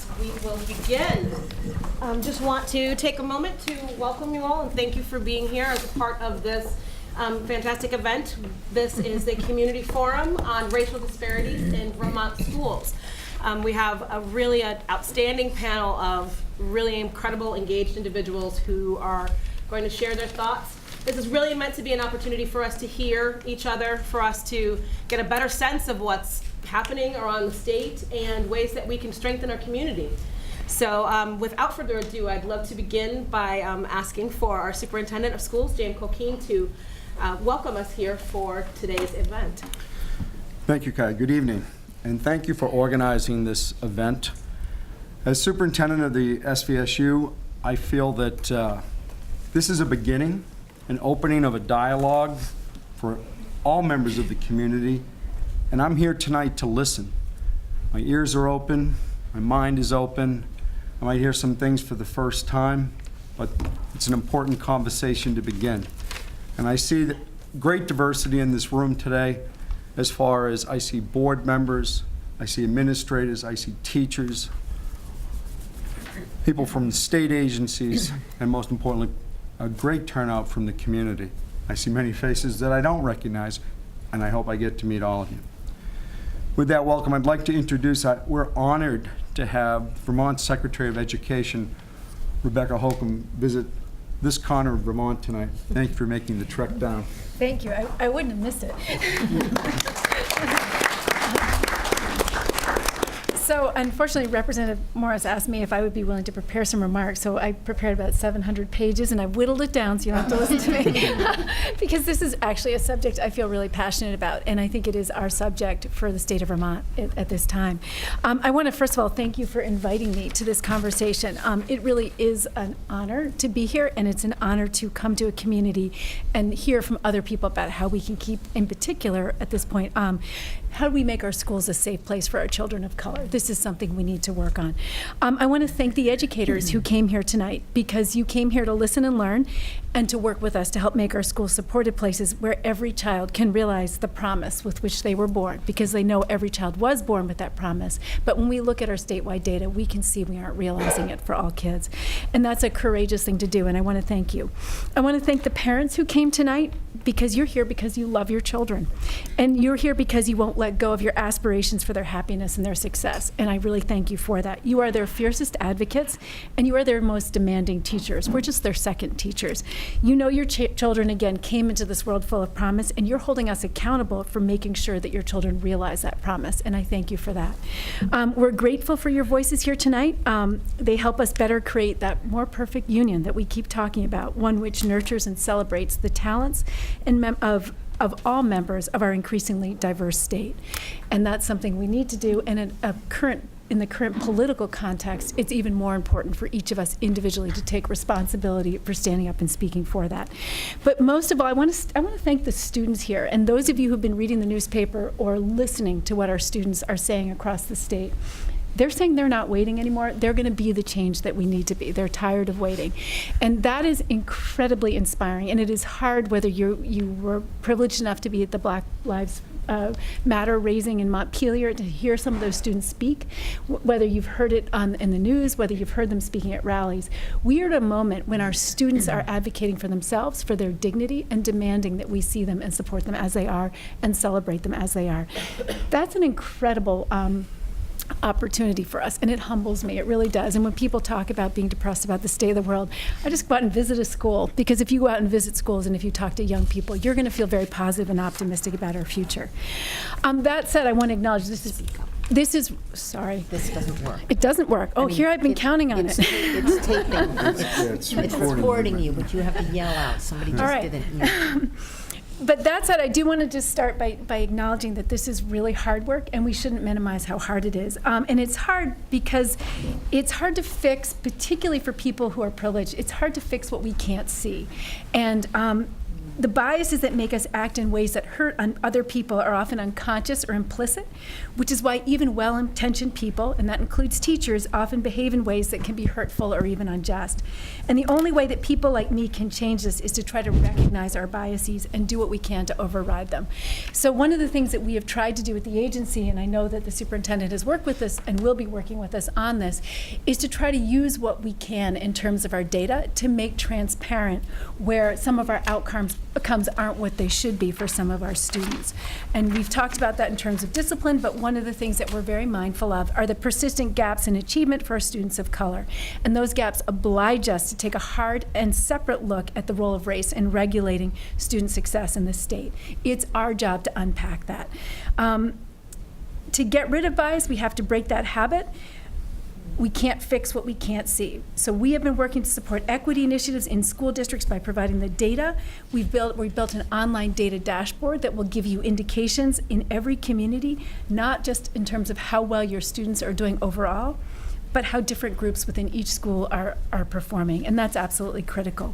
yes, we will begin. Just want to take a moment to welcome you all and thank you for being here as a part of this fantastic event. This is the Community Forum on Racial Disparities in Vermont Schools. We have a really outstanding panel of really incredible, engaged individuals who are going to share their thoughts. This is really meant to be an opportunity for us to hear each other, for us to get a better sense of what's happening around the state and ways that we can strengthen our community. So without further ado, I'd love to begin by asking for our Superintendent of Schools, James Colquhoun, to welcome us here for today's event. Thank you, Kai. Good evening, and thank you for organizing this event. As Superintendent of the SVSU, I feel that this is a beginning, an opening of a dialogue for all members of the community, and I'm here tonight to listen. My ears are open, my mind is open. I might hear some things for the first time, but it's an important conversation to begin. And I see great diversity in this room today as far as I see board members, I see administrators, I see teachers, people from the state agencies, and most importantly, a great turnout from the community. I see many faces that I don't recognize, and I hope I get to meet all of you. With that welcome, I'd like to introduce, we're honored to have Vermont Secretary of Education, Rebecca Holcomb, visit this corner of Vermont tonight. Thank you for making the trek down. Thank you. I wouldn't have missed it. So unfortunately, Representative Morris asked me if I would be willing to prepare some remarks. So I prepared about 700 pages, and I whittled it down so you don't have to listen to me. Because this is actually a subject I feel really passionate about, and I think it is our subject for the state of Vermont at this time. I want to, first of all, thank you for inviting me to this conversation. It really is an honor to be here, and it's an honor to come to a community and hear from other people about how we can keep, in particular, at this point, how do we make our schools a safe place for our children of color? This is something we need to work on. I want to thank the educators who came here tonight, because you came here to listen and learn and to work with us to help make our schools supported places where every child can realize the promise with which they were born, because they know every child was born with that promise. But when we look at our statewide data, we can see we aren't realizing it for all kids. And that's a courageous thing to do, and I want to thank you. I want to thank the parents who came tonight, because you're here because you love your children. And you're here because you won't let go of your aspirations for their happiness and their success. And I really thank you for that. You are their fiercest advocates, and you are their most demanding teachers. We're just their second teachers. You know your children, again, came into this world full of promise, and you're holding us accountable for making sure that your children realize that promise, and I thank you for that. We're grateful for your voices here tonight. They help us better create that more perfect union that we keep talking about, one which nurtures and celebrates the talents and of all members of our increasingly diverse state. And that's something we need to do, and in the current political context, it's even more important for each of us individually to take responsibility for standing up and speaking for that. But most of all, I want to thank the students here, and those of you who've been reading the newspaper or listening to what our students are saying across the state. They're saying they're not waiting anymore. They're going to be the change that we need to be. They're tired of waiting. And that is incredibly inspiring. And it is hard, whether you were privileged enough to be at the Black Lives Matter raising in Montpelier, to hear some of those students speak, whether you've heard it in the news, whether you've heard them speaking at rallies. We are at a moment when our students are advocating for themselves, for their dignity, and demanding that we see them and support them as they are and celebrate them as they are. That's an incredible opportunity for us, and it humbles me. It really does. And when people talk about being depressed about the state of the world, I just go out and visit a school, because if you go out and visit schools and if you talk to young people, you're going to feel very positive and optimistic about our future. That said, I want to acknowledge sorry. This doesn't work. It doesn't work. Oh, I mean, here I've been counting on it. It's taping. It's recording you, but you have to yell out. Somebody just didn't hear. But that said, I do want to just start by acknowledging that this is really hard work, and we shouldn't minimize how hard it is. And it's hard because it's hard to fix, particularly for people who are privileged. It's hard to fix what we can't see. And The biases that make us act in ways that hurt on other people are often unconscious or implicit, which is why even well-intentioned people, and that includes teachers, often behave in ways that can be hurtful or even unjust. And the only way that people like me can change this is to try to recognize our biases and do what we can to override them. So one of the things that we have tried to do with the agency, and I know that the superintendent has worked with us and will be working with us on this, is to try to use what we can in terms of our data to make transparent where some of our outcomes aren't what they should be for some of our students. And we've talked about that in terms of discipline, but one of the things that we're very mindful of are the persistent gaps in achievement for our students of color. And those gaps oblige us to take a hard and separate look at the role of race in regulating student success in the state. It's our job to unpack that. To get rid of bias, we have to break that habit. We can't fix what we can't see. So we have been working to support equity initiatives in school districts by providing the data. We built an online data dashboard that will give you indications in every community, not just in terms of how well your students are doing overall, but how different groups within each school are performing, and that's absolutely critical.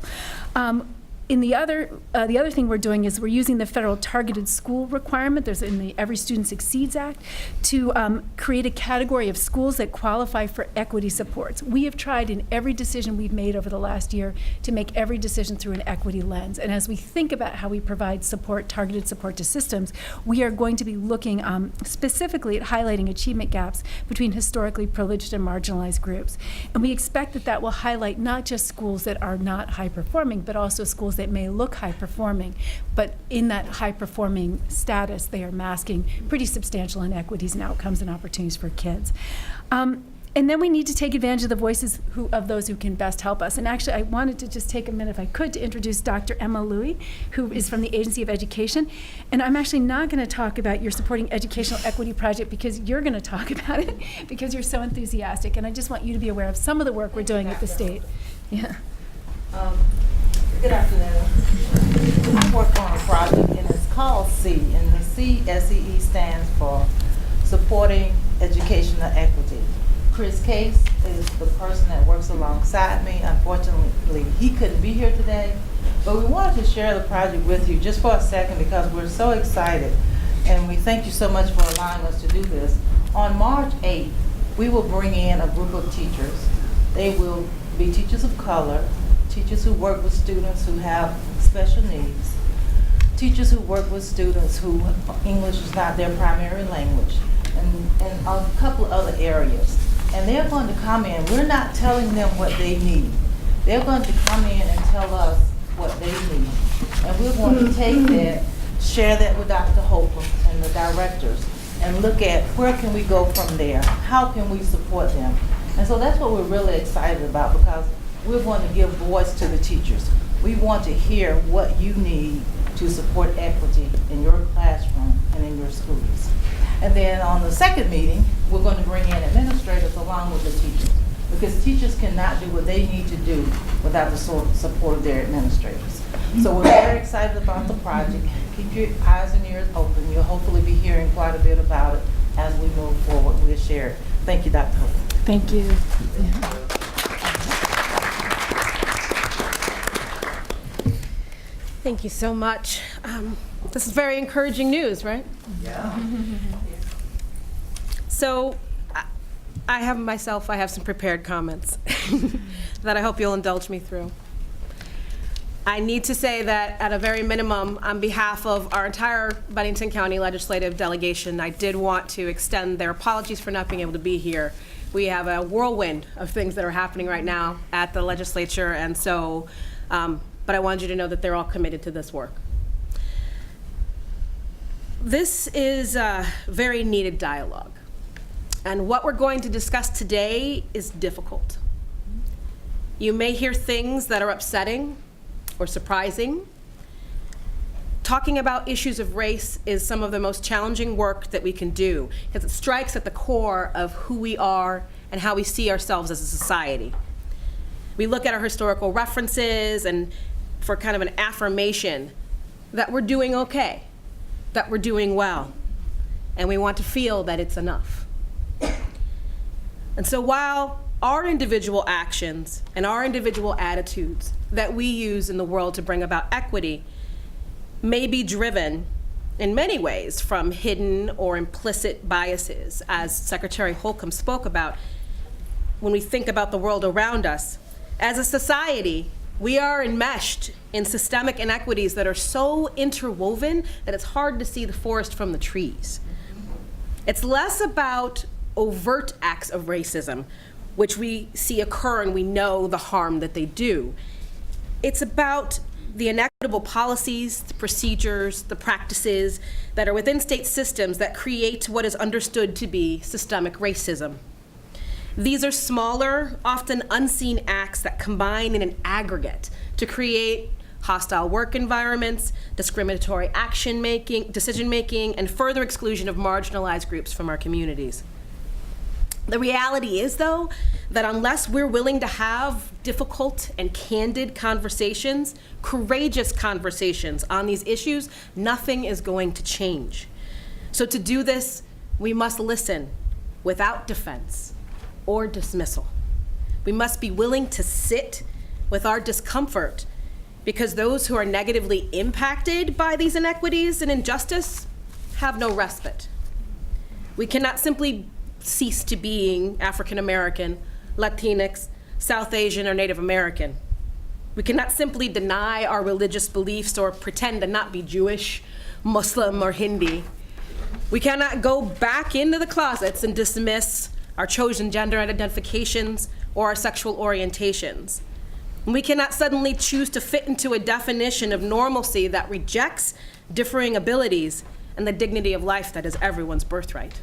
The other thing we're doing is we're using the federal targeted school requirement, there's in the Every Student Succeeds Act, to create a category of schools that qualify for equity supports. We have tried in every decision we've made over the last year to make every decision through an equity lens. And as we think about how we provide support, targeted support to systems, we are going to be looking specifically at highlighting achievement gaps between historically privileged and marginalized groups. And we expect that that will highlight not just schools that are not high performing, but also schools that may look high performing, but in that high performing status, they are masking pretty substantial inequities and outcomes and opportunities for kids. And then we need to take advantage of the voices of those who can best help us. And actually, I wanted to just take a minute, if I could, to introduce Dr. Emma Louie, who is from the Agency of Education. And I'm actually not going to talk about your Supporting Educational Equity Project because you're going to talk about it because you're so enthusiastic. And I just want you to be aware of some of the work we're doing at the state. Yeah. Good afternoon. I work on a project and it's called SEE, and the CSEE stands for Supporting Educational Equity. Chris Case is the person that works alongside me. Unfortunately, he couldn't be here today, but we wanted to share the project with you just for a second because we're so excited, and we thank you so much for allowing us to do this. On March 8th, we will bring in a group of teachers. They will be teachers of color, teachers who work with students who have special needs, teachers who work with students who English is not their primary language, and a couple of other areas. And they're going to come in. We're not telling them what they need. They're going to come in and tell us what they need. And we're going to take that, share that with Dr. Holcomb and the directors, and look at where can we go from there? How can we support them? And so that's what we're really excited about because we're going to give voice to the teachers. We want to hear what you need to support equity in your classroom and in your schools. And then on the second meeting, we're going to bring in administrators along with the teachers because teachers cannot do what they need to do without the support of their administrators. So we're very excited about the project. Keep your eyes and ears open. You'll hopefully be hearing quite a bit about it as we move forward. We'll share it. Thank you, Dr. Hope. Thank you. Thank you so much. This is very encouraging news, right? Yeah. So I have some prepared comments that I hope you'll indulge me through. I need to say that at a very minimum, on behalf of our entire Bennington County legislative delegation, I did want to extend their apologies for not being able to be here. We have a whirlwind of things that are happening right now at the legislature, and so, but I wanted you to know that they're all committed to this work. This is a very needed dialogue. And what we're going to discuss today is difficult. You may hear things that are upsetting or surprising. Talking about issues of race is some of the most challenging work that we can do because it strikes at the core of who we are and how we see ourselves as a society. We look at our historical references and for kind of an affirmation that we're doing okay, that we're doing well, and we want to feel that it's enough. And so while our individual actions and our individual attitudes that we use in the world to bring about equity may be driven in many ways from hidden or implicit biases, as Secretary Holcomb spoke about. When we think about the world around us, as a society, we are enmeshed in systemic inequities that are so interwoven that it's hard to see the forest from the trees. It's less about overt acts of racism, which we see occur and we know the harm that they do. It's about the inequitable policies, the procedures, the practices that are within state systems that create what is understood to be systemic racism. These are smaller, often unseen acts that combine in an aggregate to create hostile work environments, discriminatory decision-making, and further exclusion of marginalized groups from our communities. The reality is, though, that unless we're willing to have difficult and candid conversations, courageous conversations on these issues, nothing is going to change. So to do this, we must listen without defense or dismissal. We must be willing to sit with our discomfort, because those who are negatively impacted by these inequities and injustice have no respite. We cannot simply cease to being African American, Latinx, South Asian, or Native American. We cannot simply deny our religious beliefs or pretend to not be Jewish, Muslim, or Hindi. We cannot go back into the closets and dismiss our chosen gender identifications or our sexual orientations. We cannot suddenly choose to fit into a definition of normalcy that rejects differing abilities and the dignity of life that is everyone's birthright.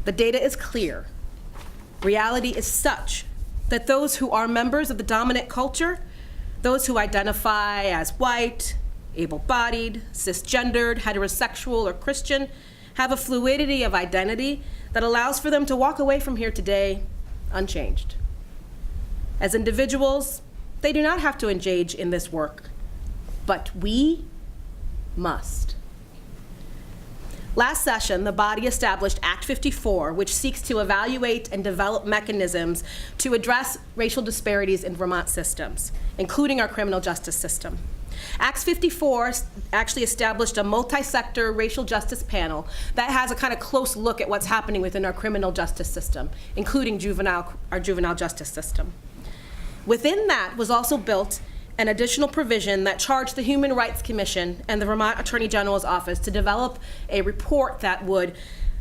The data is clear. Reality is such that those who are members of the dominant culture, those who identify as white, able-bodied, cisgendered, heterosexual, or Christian, have a fluidity of identity that allows for them to walk away from here today unchanged. As individuals, they do not have to engage in this work, but we must. Last session, the body established Act 54, which seeks to evaluate and develop mechanisms to address racial disparities in Vermont systems, including our criminal justice system. Act 54 actually established a multi-sector racial justice panel that has a kind of close look at what's happening within our criminal justice system, including our juvenile justice system. Within that was also built an additional provision that charged the Human Rights Commission and the Vermont Attorney General's Office to develop a report that would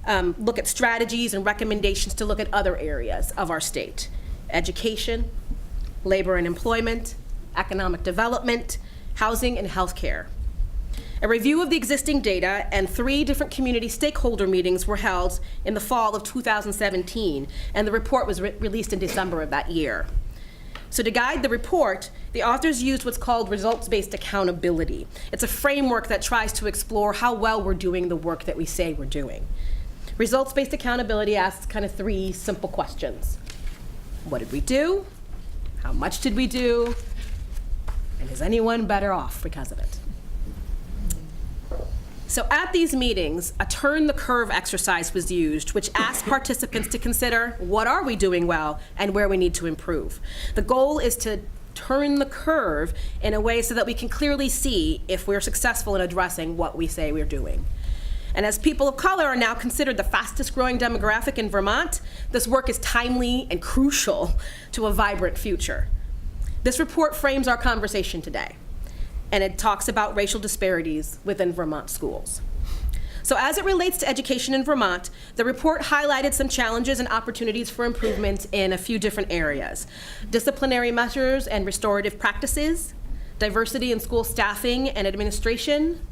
look at strategies and recommendations to look at other areas of our state: education, labor and employment, economic development, housing, and healthcare. A review of the existing data and 3 different community stakeholder meetings were held in the fall of 2017, and the report was released in December of that year. So to guide the report, the authors used what's called results-based accountability. It's a framework that tries to explore how well we're doing the work that we say we're doing. Results-based accountability asks kind of 3 simple questions. What did we do? How much did we do? And is anyone better off because of it? So at these meetings, a turn the curve exercise was used, which asked participants to consider what are we doing well and where we need to improve. The goal is to turn the curve in a way so that we can clearly see if we're successful in addressing what we say we're doing. And as people of color are now considered the fastest growing demographic in Vermont, this work is timely and crucial to a vibrant future. This report frames our conversation today, and it talks about racial disparities within Vermont schools. So as it relates to education in Vermont, the report highlighted some challenges and opportunities for improvement in a few different areas: disciplinary measures and restorative practices, diversity in school staffing and administration,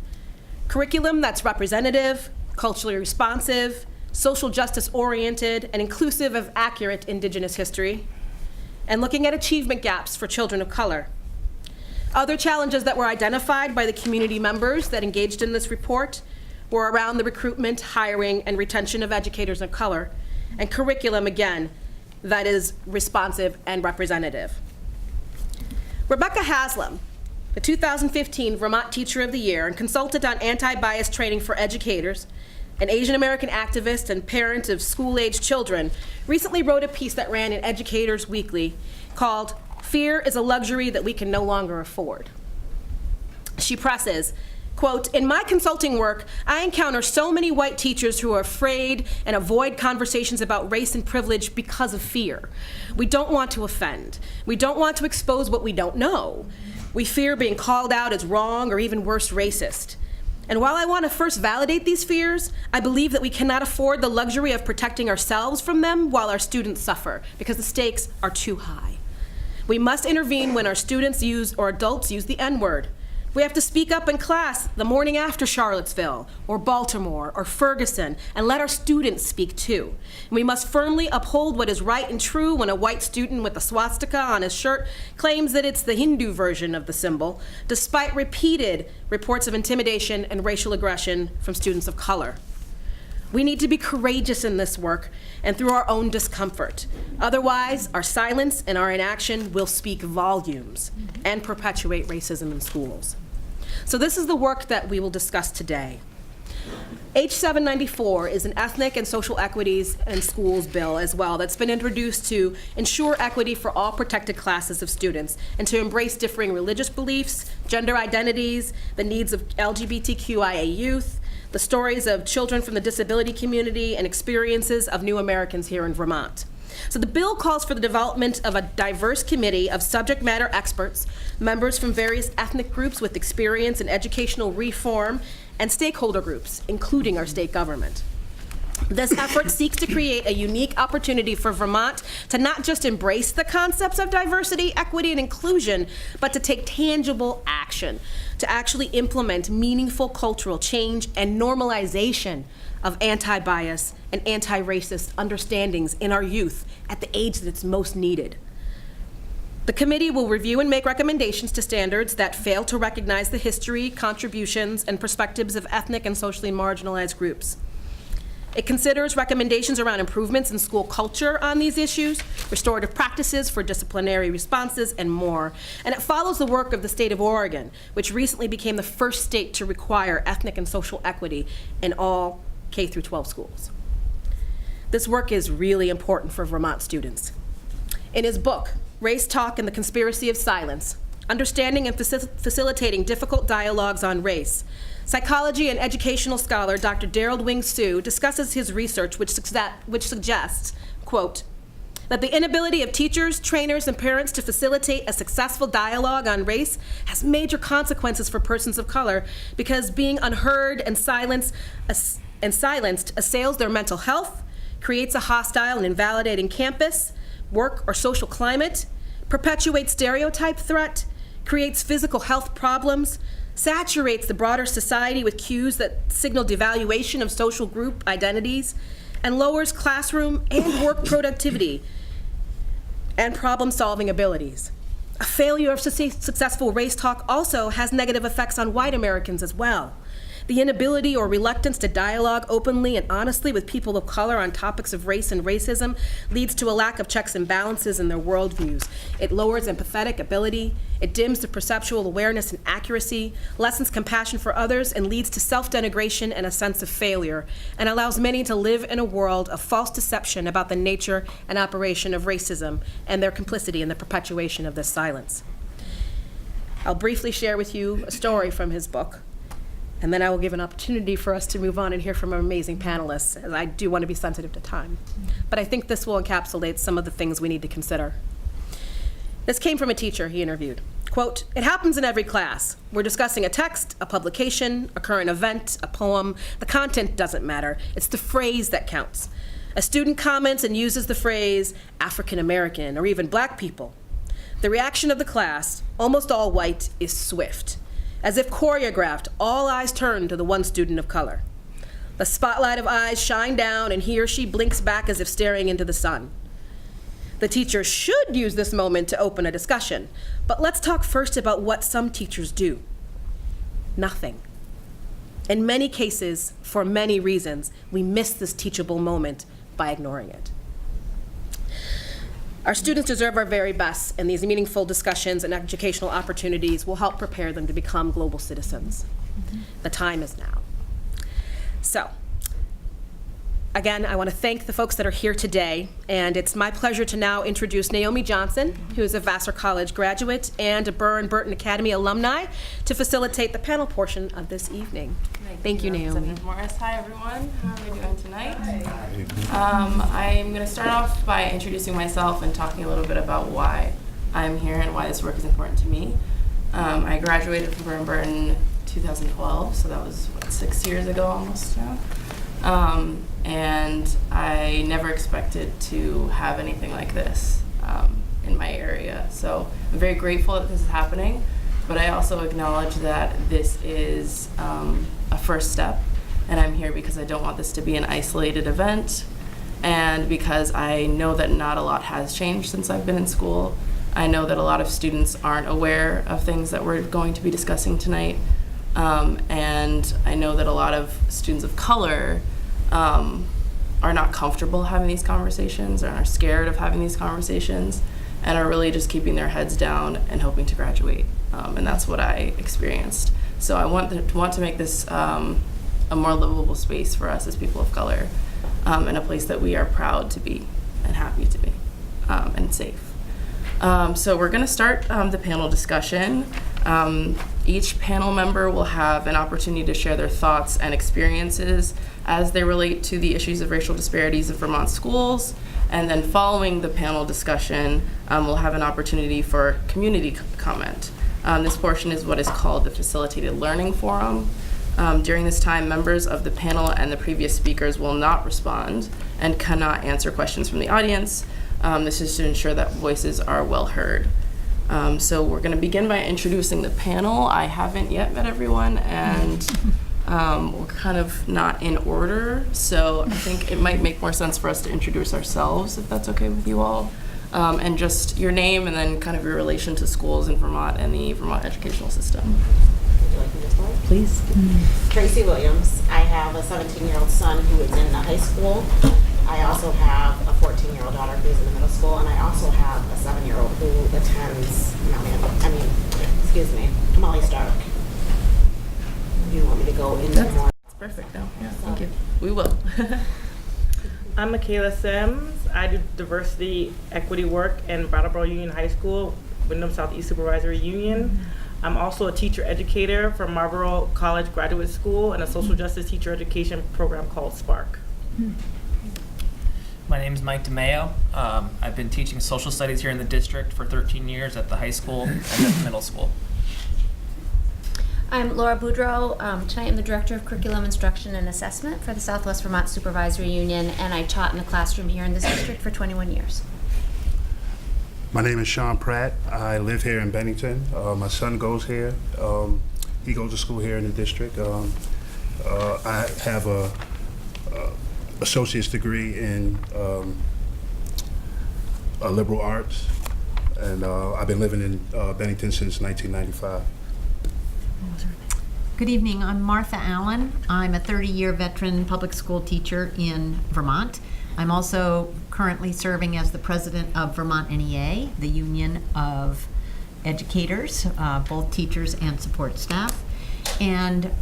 curriculum that's representative, culturally responsive, social justice oriented, and inclusive of accurate Indigenous history, and looking at achievement gaps for children of color. Other challenges that were identified by the community members that engaged in this report were around the recruitment, hiring, and retention of educators of color, and curriculum, again, that is responsive and representative. Rebecca Haslam, the 2015 Vermont Teacher of the Year and consultant on anti-bias training for educators, an Asian American activist and parent of school-aged children, recently wrote a piece that ran in Educators Weekly called "Fear is a Luxury That We Can No Longer Afford." She presses, quote, "In my consulting work, I encounter so many white teachers who are afraid and avoid conversations about race and privilege because of fear. We don't want to offend. We don't want to expose what we don't know. We fear being called out as wrong or even worse, racist. And while I want to first validate these fears, I believe that we cannot afford the luxury of protecting ourselves from them while our students suffer, because the stakes are too high. We must intervene when our students use or adults use the N-word. We have to speak up in class the morning after Charlottesville or Baltimore or Ferguson and let our students speak too. And we must firmly uphold what is right and true when a white student with a swastika on his shirt claims that it's the Hindu version of the symbol, despite repeated reports of intimidation and racial aggression from students of color. We need to be courageous in this work and through our own discomfort. Otherwise, our silence and our inaction will speak volumes and perpetuate racism in schools. So this is the work that we will discuss today. H794 is an ethnic and social equities in schools bill as well that's been introduced to ensure equity for all protected classes of students and to embrace differing religious beliefs, gender identities, the needs of LGBTQIA youth, the stories of children from the disability community, and experiences of new Americans here in Vermont. So the bill calls for the development of a diverse committee of subject matter experts, members from various ethnic groups with experience in educational reform, and stakeholder groups, including our state government. This effort seeks to create a unique opportunity for Vermont to not just embrace the concepts of diversity, equity, and inclusion, but to take tangible action, to actually implement meaningful cultural change and normalization of anti-bias and anti-racist understandings in our youth at the age that it's most needed. The committee will review and make recommendations to standards that fail to recognize the history, contributions, and perspectives of ethnic and socially marginalized groups. It considers recommendations around improvements in school culture on these issues, restorative practices for disciplinary responses, and more. And it follows the work of the state of Oregon, which recently became the first state to require ethnic and social equity in all K through 12 schools. This work is really important for Vermont students. In his book, Race Talk and the Conspiracy of Silence, Understanding and Facilitating Difficult Dialogues on Race, psychology and educational scholar Dr. Darrell Wing Sue discusses his research which suggests, quote, that the inability of teachers, trainers, and parents to facilitate a successful dialogue on race has major consequences for persons of color because being unheard and silenced assails their mental health, creates a hostile and invalidating campus, work, or social climate, perpetuates stereotype threat, creates physical health problems, saturates the broader society with cues that signal devaluation of social group identities, and lowers classroom and work productivity and problem-solving abilities. A failure of successful race talk also has negative effects on white Americans as well. The inability or reluctance to dialogue openly and honestly with people of color on topics of race and racism leads to a lack of checks and balances in their worldviews. It lowers empathetic ability, it dims the perceptual awareness and accuracy, lessens compassion for others, and leads to self-denigration and a sense of failure, and allows many to live in a world of false deception about the nature and operation of racism and their complicity in the perpetuation of this silence. I'll briefly share with you a story from his book, and then I will give an opportunity for us to move on and hear from our amazing panelists, as I do want to be sensitive to time. But I think this will encapsulate some of the things we need to consider. This came from a teacher he interviewed. Quote, "It happens in every class. We're discussing a text, a publication, a current event, a poem. The content doesn't matter. It's the phrase that counts. A student comments and uses the phrase African American or even black people. The reaction of the class, almost all white, is swift. As if choreographed, all eyes turn to the one student of color. The spotlight of eyes shine down and he or she blinks back as if staring into the sun. The teacher should use this moment to open a discussion, but let's talk first about what some teachers do. Nothing. In many cases, for many reasons, we miss this teachable moment by ignoring it. Our students deserve our very best, and these meaningful discussions and educational opportunities will help prepare them to become global citizens. The time is now. So, Again, I want to thank the folks that are here today, and it's my pleasure to now introduce Naomi Johnson, who is a Vassar College graduate and a Burr and Burton Academy alumni, to facilitate the panel portion of this evening. Thank you, Naomi. Representative Morris. Hi, everyone. How are we doing tonight? I'm going to start off by introducing myself and talking a little bit about why I'm here and why this work is important to me. I graduated from Burr and Burton 2012, so that was, 6 years ago almost now. And I never expected to have anything like this in my area. So I'm very grateful that this is happening, but I also acknowledge that this is a first step, and I'm here because I don't want this to be an isolated event, and because I know that not a lot has changed since I've been in school. I know that a lot of students aren't aware of things that we're going to be discussing tonight. And I know that a lot of students of color are not comfortable having these conversations, or are scared of having these conversations, and are really just keeping their heads down and hoping to graduate. And that's what I experienced. So I want to make this a more livable space for us as people of color, and a place that we are proud to be and happy to be, and safe. So we're going to start the panel discussion. Each panel member will have an opportunity to share their thoughts and experiences as they relate to the issues of racial disparities in Vermont schools. And then following the panel discussion, we'll have an opportunity for community comment. This portion is what is called the Facilitated Learning Forum. During this time, members of the panel and the previous speakers will not respond and cannot answer questions from the audience. This is to ensure that voices are well heard. So we're going to begin by introducing the panel. I haven't yet met everyone, and we're kind of not in order, so I think it might make more sense for us to introduce ourselves, if that's okay with you all, and just your name and then kind of your relation to schools in Vermont and the Vermont educational system. Would you like me to start? Please. Tracy Williams. I have a 17-year-old son who is in the high school. I also have a 14-year-old daughter who's in the middle school, and I also have a 7-year-old who attends Molly Stark. Do you want me to go into more? That's perfect now. Yeah, thank you. We will. I'm Michaela Sims. I do diversity equity work in Brattleboro Union High School, Wyndham Southeast Supervisory Union. I'm also a teacher educator for Marlboro College Graduate School and a social justice teacher education program called Spark. My name is Mike DeMaio. I've been teaching social studies here in the district for 13 years at the high school and at the middle school. I'm Laura Boudreau. Tonight I'm the Director of Curriculum Instruction and Assessment for the Southwest Vermont Supervisory Union, and I taught in the classroom here in this district for 21 years. My name is Sean Pratt. I live here in Bennington. My son goes here. He goes to school here in the district. I have a associate's degree in liberal arts, and I've been living in Bennington since 1995. Good evening. I'm Martha Allen. I'm a 30-year veteran public school teacher in Vermont. I'm also currently serving as the president of Vermont NEA, the Union of Educators, both teachers and support staff. And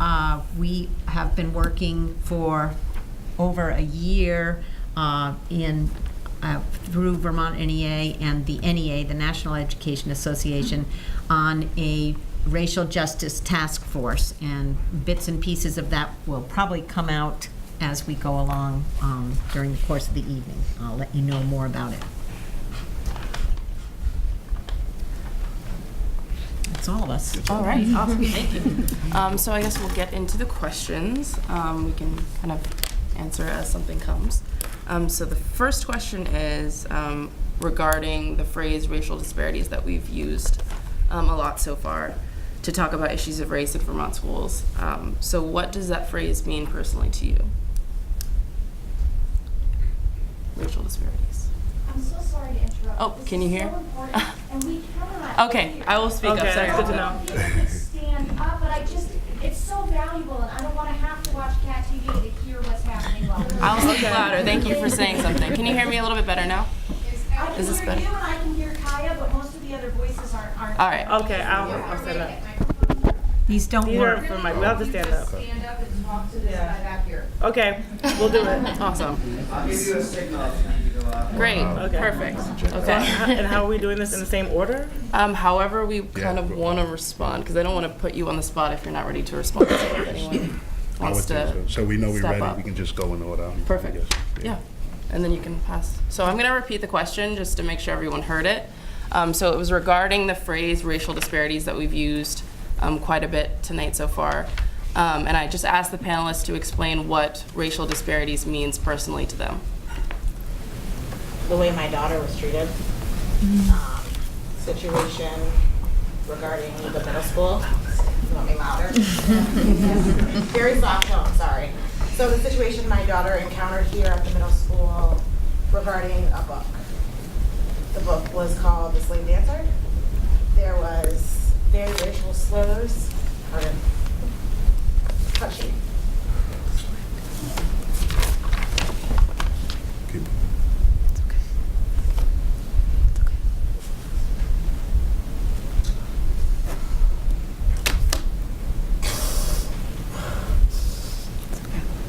we have been working for over a year through Vermont NEA and the NEA, the National Education Association, on a racial justice task force, and bits and pieces of that will probably come out as we go along during the course of the evening. I'll let you know more about it. That's all of us. All right, awesome, thank you. So I guess we'll get into the questions. We can kind of answer as something comes. So the first question is regarding the phrase racial disparities that we've used a lot so far to talk about issues of race in Vermont schools. So what does that phrase mean personally to you? Racial disparities. I'm so sorry to interrupt. Oh, can you hear? So important, and we cannot. Okay, I will speak up. Okay, Sorry. that's good to know. You could stand up, but it's so valuable, and I don't want to have to watch Cat TV to hear what's happening while we're I'll speak louder. Thank you for saying something. Can you hear me a little bit better now? Is this better? I can hear you and I can hear Kaya, but most of the other voices aren't. All right. Okay, I'll stand up. These don't These work. are for my, we'll have to stand up. Stand up and talk to this guy back here. Okay, we'll do it. Awesome. I'll give you a signal if you need to go out. Great. Okay. Perfect. Okay. And how are we doing this in the same order? However we kind of want to respond, because I don't want to put you on the spot if you're not ready to respond. So if anyone I would wants think to so. So we know we're step ready, up. we can just go in order. I Perfect. guess. Yeah. And then you can pass. So I'm going to repeat the question just to make sure everyone heard it. So it was regarding the phrase racial disparities that we've used quite a bit tonight so far. And I just asked the panelists to explain what racial disparities means personally to them. The way my daughter was treated, situation regarding the middle school. You want me louder? Very soft tone, sorry. So the situation my daughter encountered here at the middle school regarding a book. The book was called The Slave Dancer. There was very racial slurs. Pardon. Touchy.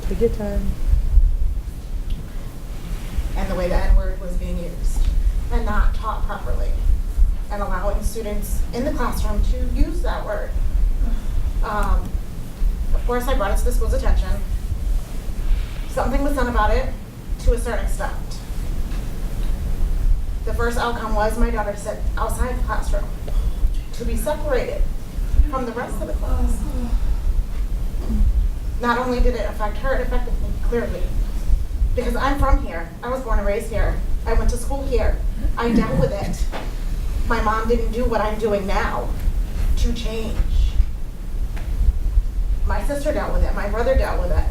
Take your time. And the way the N-word was being used and not taught properly, and allowing students in the classroom to use that word. Of course, I brought it to the school's attention. Something was done about it to a certain extent. The first outcome was my daughter sat outside the classroom to be separated from the rest of the class. Not only did it affect her, it affected me clearly. Because I'm from here. I was born and raised here. I went to school here. I dealt with it. My mom didn't do what I'm doing now to change. My sister dealt with it. My brother dealt with it.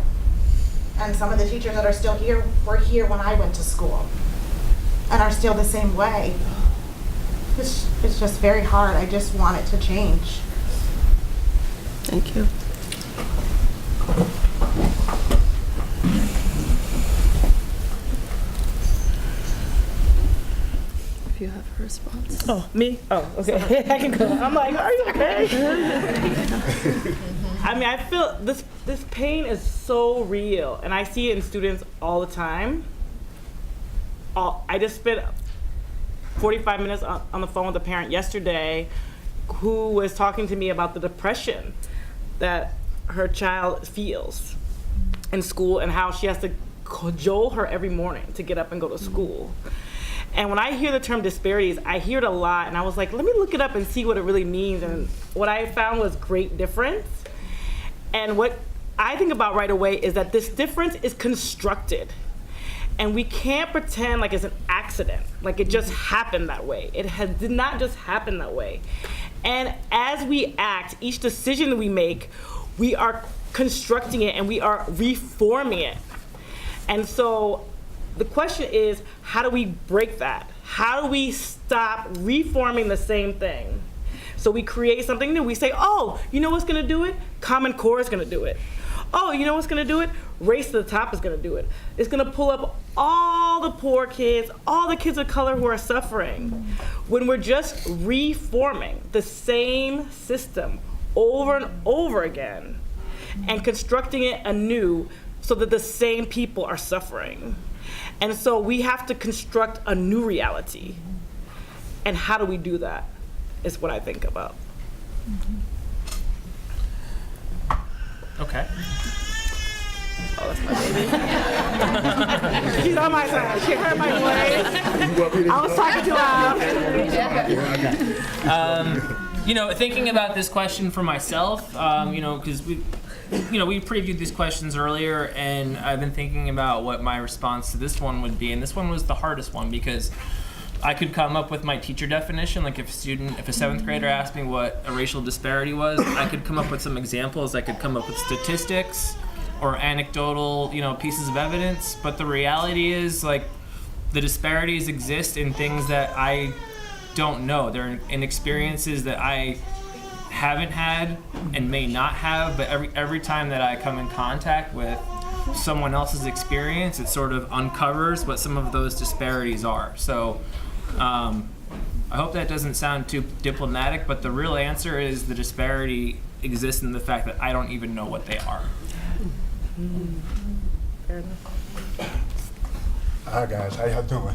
And some of the teachers that are still here were here when I went to school and are still the same way. It's just very hard. I just want it to change. Thank you. If you have a response. Oh, me? Oh, okay. I can go. I'm like, are you okay? I mean, I feel this pain is so real, and I see it in students all the time. I just spent 45 minutes on the phone with a parent yesterday who was talking to me about the depression that her child feels in school and how she has to cajole her every morning to get up and go to school. And when I hear the term disparities, I hear it a lot, and I was like, let me look it up and see what it really means. And what I found was great difference. And what I think about right away is that this difference is constructed. And we can't pretend like it's an accident, like it just happened that way. It did not just happen that way. And as we act, each decision that we make, we are constructing it and we are reforming it. And so the question is, how do we break that? How do we stop reforming the same thing? So we create something new. We say, oh, you know what's gonna do it? Common Core is gonna do it. Oh, you know what's gonna do it? Race to the Top is gonna do it. It's gonna pull up all the poor kids, all the kids of color who are suffering. When we're just reforming the same system over and over again and constructing it anew so that the same people are suffering. And so we have to construct a new reality. And how do we do that is what I think about. Okay. Oh, that's my baby. She's on my side. She heard my voice. I was talking too loud. You know, thinking about this question for myself, you know, because we previewed these questions earlier, and I've been thinking about what my response to this one would be, and this one was the hardest one because I could come up with my teacher definition. Like if a seventh grader asked me what a racial disparity was, I could come up with some examples. I could come up with statistics or anecdotal, pieces of evidence. But the reality is, like, the disparities exist in things that I don't know. They're in experiences that I haven't had and may not have. But every time that I come in contact with someone else's experience, it sort of uncovers what some of those disparities are. So I hope that doesn't sound too diplomatic, but the real answer is the disparity exists in the fact that I don't even know what they are. Fair enough. Hi guys, how y'all doing?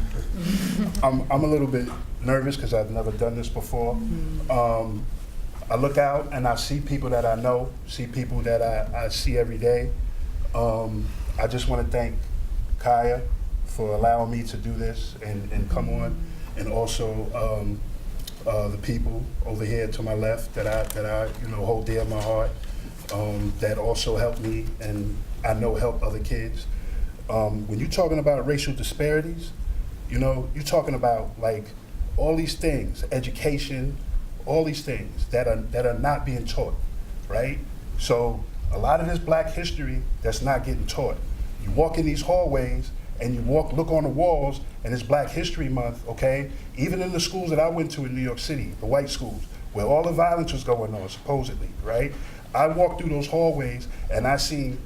I'm a little bit nervous because I've never done this before. I look out and I see people that I know, see people that I see every day. I just want to thank Kaya for allowing me to do this and come on, and also the people over here to my left that I hold dear in my heart, that also help me and I know help other kids. When you're talking about racial disparities, you're talking about like all these things, education, all these things that are not being taught, right? So a lot of this Black history that's not getting taught. You walk in these hallways and you look on the walls, and it's Black History Month, okay? Even in the schools that I went to in New York City, the white schools, where all the violence was going on, supposedly, right? I walked through those hallways and I seen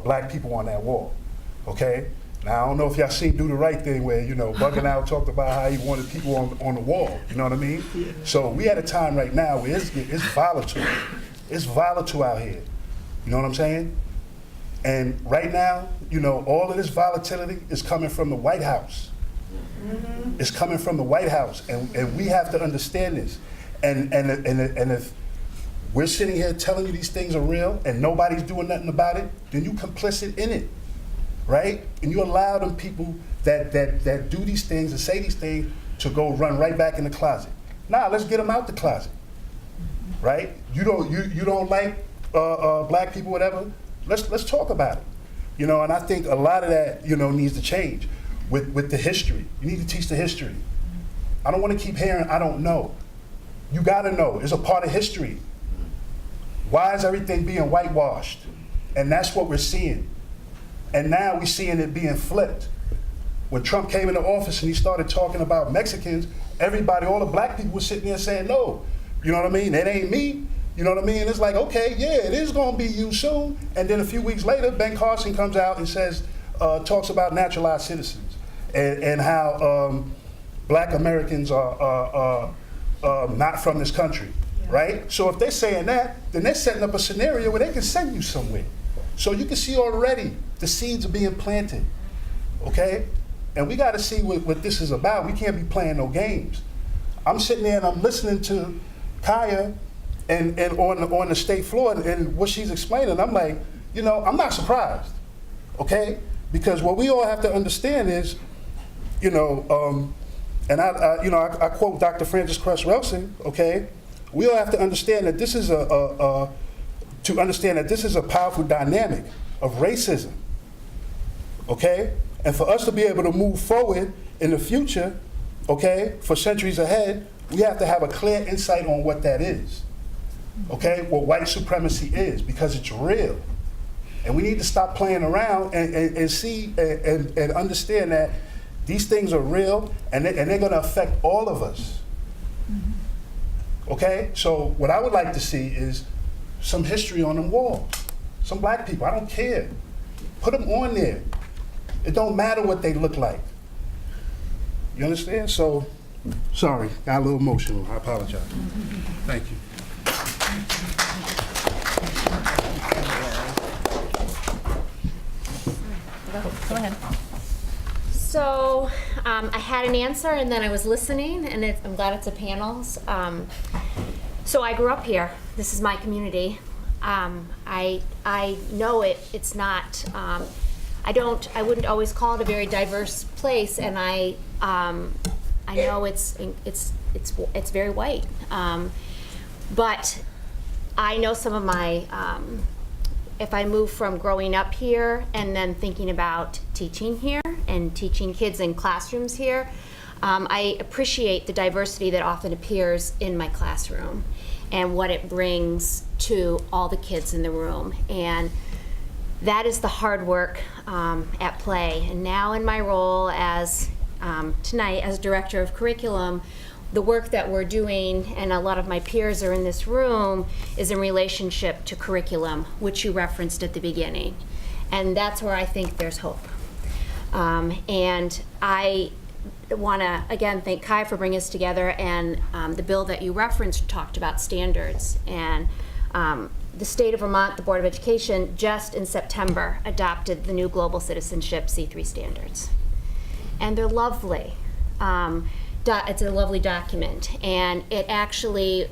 Black people on that wall, okay? Now, I don't know if y'all seen Do the Right Thing where, Buggin' Out talked about how he wanted people on the wall, you know what I mean? Yeah. So we at a time right now where it's volatile. It's volatile out here, you know what I'm saying? And right now, all of this volatility is coming from the White House. Mm-hmm. It's coming from the White House, and we have to understand this. And if we're sitting here telling you these things are real and nobody's doing nothing about it, then you complicit in it, right? And you allow them people that do these things and say these things to go run right back in the closet. Nah, let's get them out the closet, right? You don't like Black people, whatever. Let's talk about it, and I think a lot of that, needs to change with the history. You need to teach the history. I don't want to keep hearing, I don't know. You got to know. It's a part of history. Why is everything being whitewashed? And that's what we're seeing. And now we're seeing it being flipped. When Trump came into office and he started talking about Mexicans, everybody, all the Black people were sitting there saying, no, you know what I mean? It ain't me. You know what I mean? It's like, okay, yeah, it is going to be you soon. And then a few weeks later, Ben Carson comes out and says, talks about naturalized citizens and how Black Americans are not from this country, right? So if they're saying that, then they're setting up a scenario where they can send you somewhere. So you can see already the seeds are being planted, okay? And we got to see what this is about. We can't be playing no games. I'm sitting there and I'm listening to Kaya and on the state floor and what she's explaining, I'm like, I'm not surprised, okay? Because what we all have to understand is, and I quote Dr. Frances Cress Welsing, okay? We all have to understand that this is a powerful dynamic of racism, okay? And for us to be able to move forward in the future, okay, for centuries ahead, we have to have a clear insight on what that is. Okay, what white supremacy is, because it's real. And we need to stop playing around and see and understand that these things are real and they're going to affect all of us. Okay, so what I would like to see is some history on them walls. Some Black people, I don't care. Put them on there. It don't matter what they look like. You understand? So, sorry, got a little emotional. I apologize. Thank you. Go ahead. So I had an answer and then I was listening, and I'm glad it's a panel. So I grew up here. This is my community. I know it's not. I wouldn't always call it a very diverse place, and I know it's very white. But I know some of my, if I move from growing up here and then thinking about teaching here and teaching kids in classrooms here, I appreciate the diversity that often appears in my classroom and what it brings to all the kids in the room. And that is the hard work at play. And now in my role as, tonight, as Director of Curriculum, the work that we're doing, and a lot of my peers are in this room, is in relationship to curriculum, which you referenced at the beginning. And that's where I think there's hope. And I want to, again, thank Kai for bringing us together, and the bill that you referenced talked about standards. And the state of Vermont, the Board of Education, just in September adopted the new Global Citizenship C3 standards. And they're lovely. It's a lovely document, and it actually,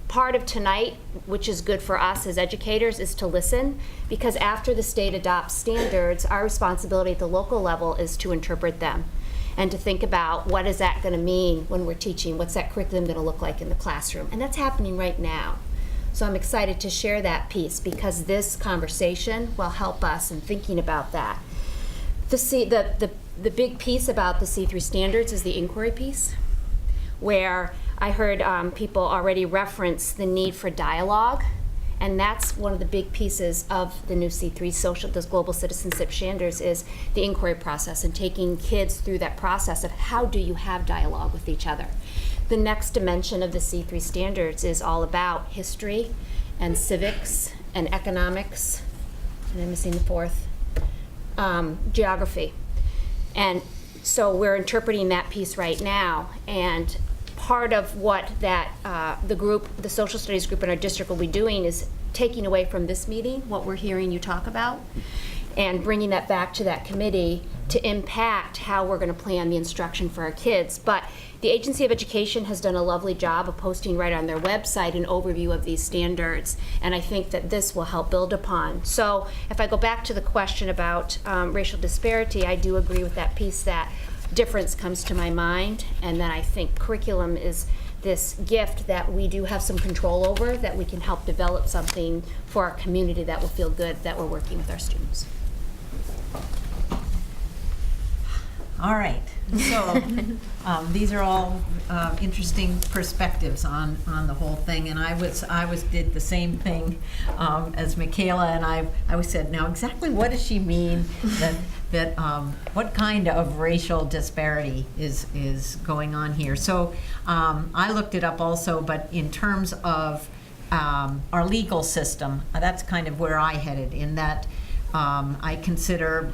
part of tonight, which is good for us as educators, is to listen, because after the state adopts standards, our responsibility at the local level is to interpret them and to think about what is that going to mean when we're teaching, what's that curriculum going to look like in the classroom, and that's happening right now. So I'm excited to share that piece, because this conversation will help us in thinking about that. The big piece about the C3 standards is the inquiry piece, where I heard people already reference the need for dialogue, and that's one of the big pieces of the new C3 those global citizenship standards, is the inquiry process and taking kids through that process of how do you have dialogue with each other. The next dimension of the C3 standards is all about history and civics and economics, and I'm missing the fourth, geography. And so we're interpreting that piece right now, and part of what the social studies group in our district will be doing is taking away from this meeting what we're hearing you talk about and bringing that back to that committee to impact how we're going to plan the instruction for our kids. But the Agency of Education has done a lovely job of posting right on their website an overview of these standards, and I think that this will help build upon. So if I go back to the question about racial disparity, I do agree with that piece, that difference comes to my mind, and then I think curriculum is this gift that we do have some control over, that we can help develop something for our community that will feel good that we're working with our students. All right, so these are all interesting perspectives on the whole thing, and I did the same thing as Michaela, and I was said, now exactly what does she mean that what kind of racial disparity is going on here? So I looked it up also, but in terms of our legal system, that's kind of where I headed, in that I consider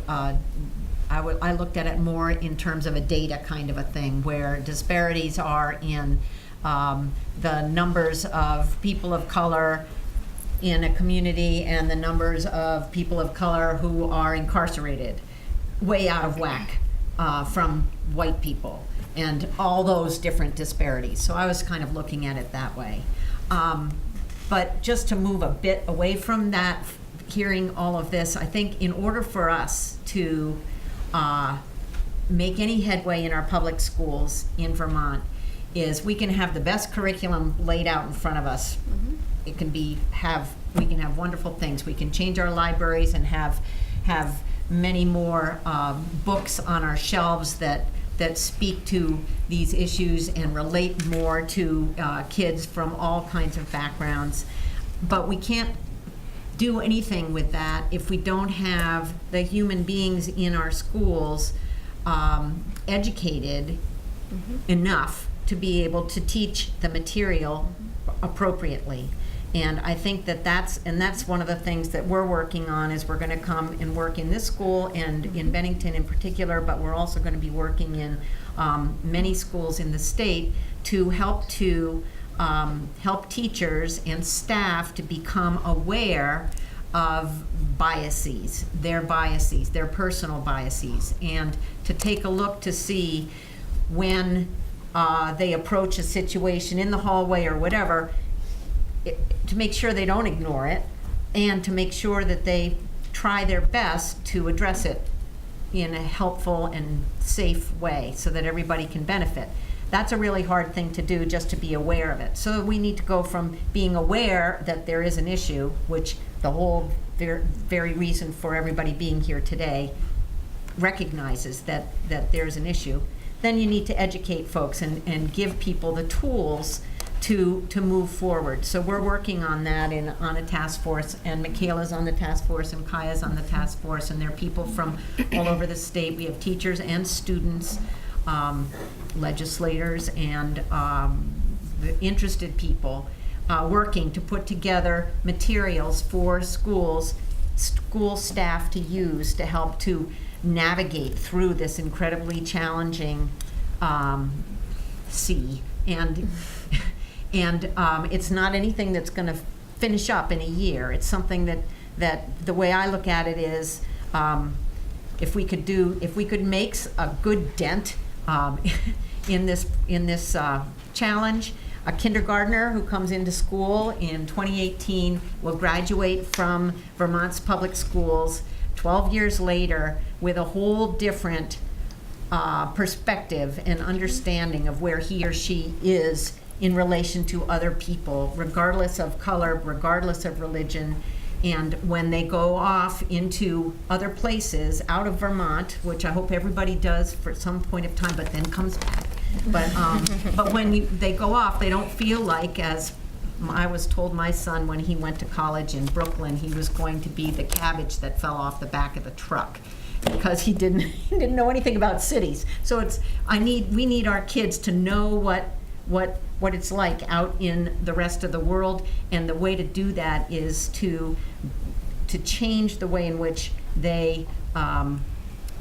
I looked at it more in terms of a data kind of a thing, where disparities are in the numbers of people of color in a community and the numbers of people of color who are incarcerated, way out of whack from white people, and all those different disparities. So I was kind of looking at it that way. But just to move a bit away from that, hearing all of this, I think in order for us to make any headway in our public schools in Vermont, is we can have the best curriculum laid out in front of us. Mm-hmm. It can we can have wonderful things. We can change our libraries and have many more books on our shelves that speak to these issues and relate more to kids from all kinds of backgrounds. But we can't do anything with that if we don't have the human beings in our schools educated enough to be able to teach the material appropriately. And I think that's one of the things that we're working on, is we're going to come and work in this school and in Bennington in particular, but we're also going to be working in many schools in the state to help teachers and staff to become aware of biases, their personal biases, and to take a look to see when they approach a situation in the hallway or whatever, to make sure they don't ignore it, and to make sure that they try their best to address it in a helpful and safe way so that everybody can benefit. That's a really hard thing to do, just to be aware of it. So we need to go from being aware that there is an issue, which the whole very reason for everybody being here today recognizes that there's an issue. Then you need to educate folks and give people the tools to move forward. So we're working on that on a task force, and Michaela's on the task force and Kaya's on the task force, and there are people from all over the state. We have teachers and students, legislators, and the interested people working to put together materials for school staff to use to help to navigate through this incredibly challenging sea. And it's not anything that's going to finish up in a year. It's something that the way I look at it is, if we could make a good dent in this challenge. A kindergartner who comes into school in 2018 will graduate from Vermont's public schools 12 years later with a whole different perspective and understanding of where he or she is in relation to other people, regardless of color, regardless of religion. And when they go off into other places out of Vermont, which I hope everybody does for some point of time, but then comes back. But when they go off, they don't feel like, as I was told my son when he went to college in Brooklyn, he was going to be the cabbage that fell off the back of the truck, because he didn't know anything about cities. So we need our kids to know what it's like out in the rest of the world, and the way to do that is to change the way in which they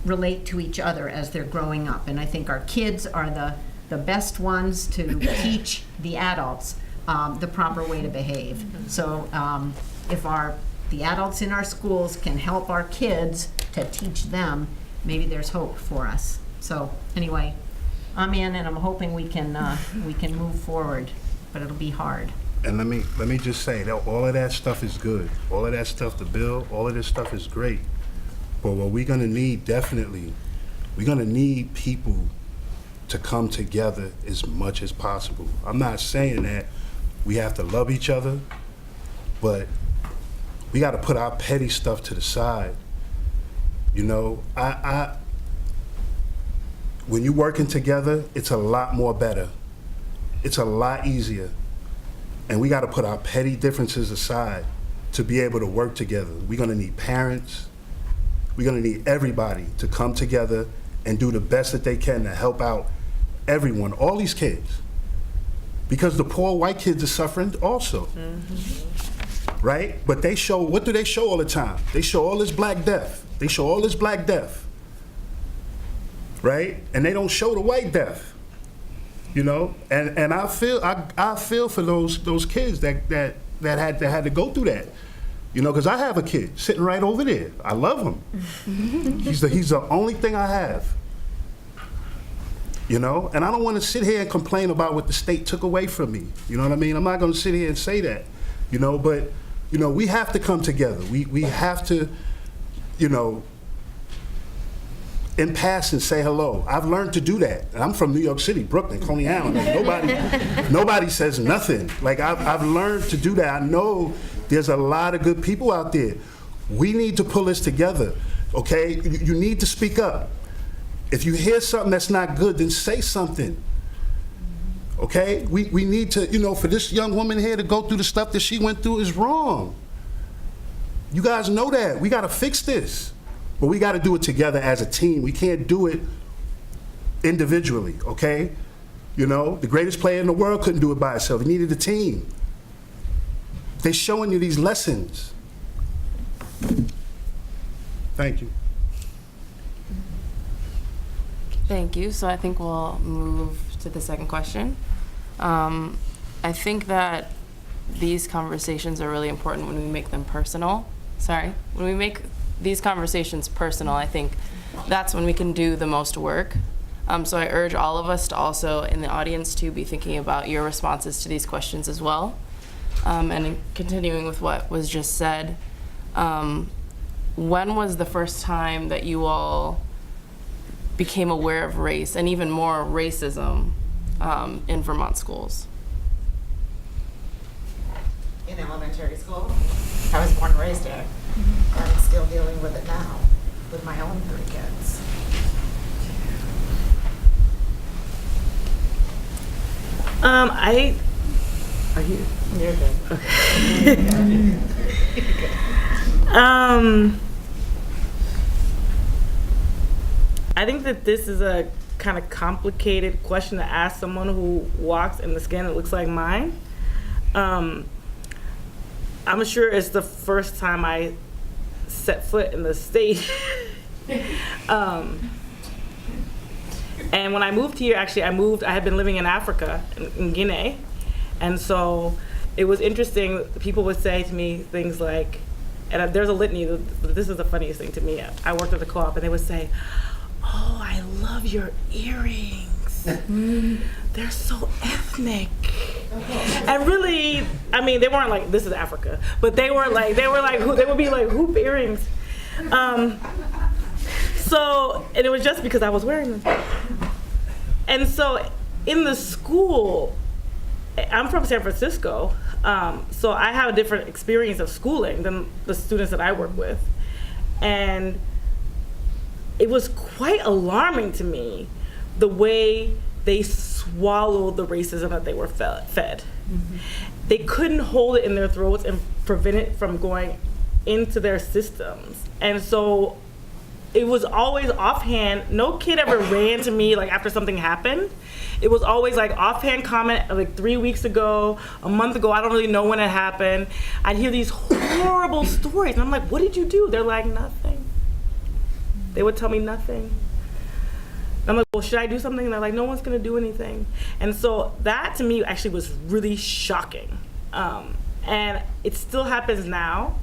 relate to each other as they're growing up. And I think our kids are the best ones to teach the adults the proper way to behave. So if the adults in our schools can help our kids to teach them, maybe there's hope for us. So anyway, I'm in, and I'm hoping we can move forward, but it'll be hard. And let me just say that all of that stuff is good. All of that stuff to build, all of this stuff is great. But what we're gonna need, definitely, we're gonna need people to come together as much as possible. I'm not saying that we have to love each other, but we gotta put our petty stuff to the side. You know, when you're working together, it's a lot more better. It's a lot easier. And we gotta put our petty differences aside to be able to work together. We're gonna need parents. We're gonna need everybody to come together and do the best that they can to help out everyone, all these kids. Because the poor white kids are suffering also, right? But they show, what do they show all the time? They show all this Black death. They show all this Black death, right? And they don't show the white death, you know? And I feel for those kids that had to go through that. You know, because I have a kid sitting right over there. I love him. He's the only thing I have. You know, and I don't want to sit here and complain about what the state took away from me. You know what I mean? I'm not going to sit here and say that. You know, but you know, we have to come together. We have to, you know, in passing say hello. I've learned to do that. And I'm from New York City, Brooklyn, Coney Island. Like, nobody says nothing. Like I've learned to do that. I know there's a lot of good people out there. We need to pull this together, okay? You need to speak up. If you hear something that's not good, then say something, okay? We need to, you know, for this young woman here to go through the stuff that she went through is wrong. You guys know that. We gotta fix this. But we gotta do it together as a team. We can't do it individually, okay? You know, the greatest player in the world couldn't do it by himself. He needed a team. They're showing you these lessons. Thank you. Thank you. So I think we'll move to the second question. I think that these conversations are really important when we make them personal. When we make these conversations personal, I think that's when we can do the most work. So I urge all of us to also, in the audience, to be thinking about your responses to these questions as well. And continuing with what was just said, when was the first time that you all became aware of race and even more racism in Vermont schools? In elementary school. I was born and raised here. I'm still dealing with it now with my own 3 kids. Are you? You're good. Okay. I think that this is a kind of complicated question to ask someone who walks in the skin that looks like mine. I'm sure it's the first time I set foot in the state. And when I moved here, actually I had been living in Africa, in Guinea, And so it was interesting. People would say to me things like, and there's a litany, this is the funniest thing to me. I worked at the co-op and they would say, "Oh, I love your earrings. They're so ethnic." And really, I mean, they weren't like, this is Africa, but they would be like hoop earrings. So, and it was just because I was wearing them. And so in the school, I'm from San Francisco, so I have a different experience of schooling than the students that I work with. And it was quite alarming to me the way they swallowed the racism that they were fed. Mm-hmm. They couldn't hold it in their throats and prevent it from going into their systems. And so it was always offhand. No kid ever ran to me like after something happened. It was always like offhand comment like 3 weeks ago, a month ago, I don't really know when it happened. I'd hear these horrible stories and I'm like, "What did you do?" They're like, "Nothing." They would tell me nothing. I'm like, "Well, should I do something?" And they're like, "No one's gonna do anything." And so that to me actually was really shocking. And it still happens now,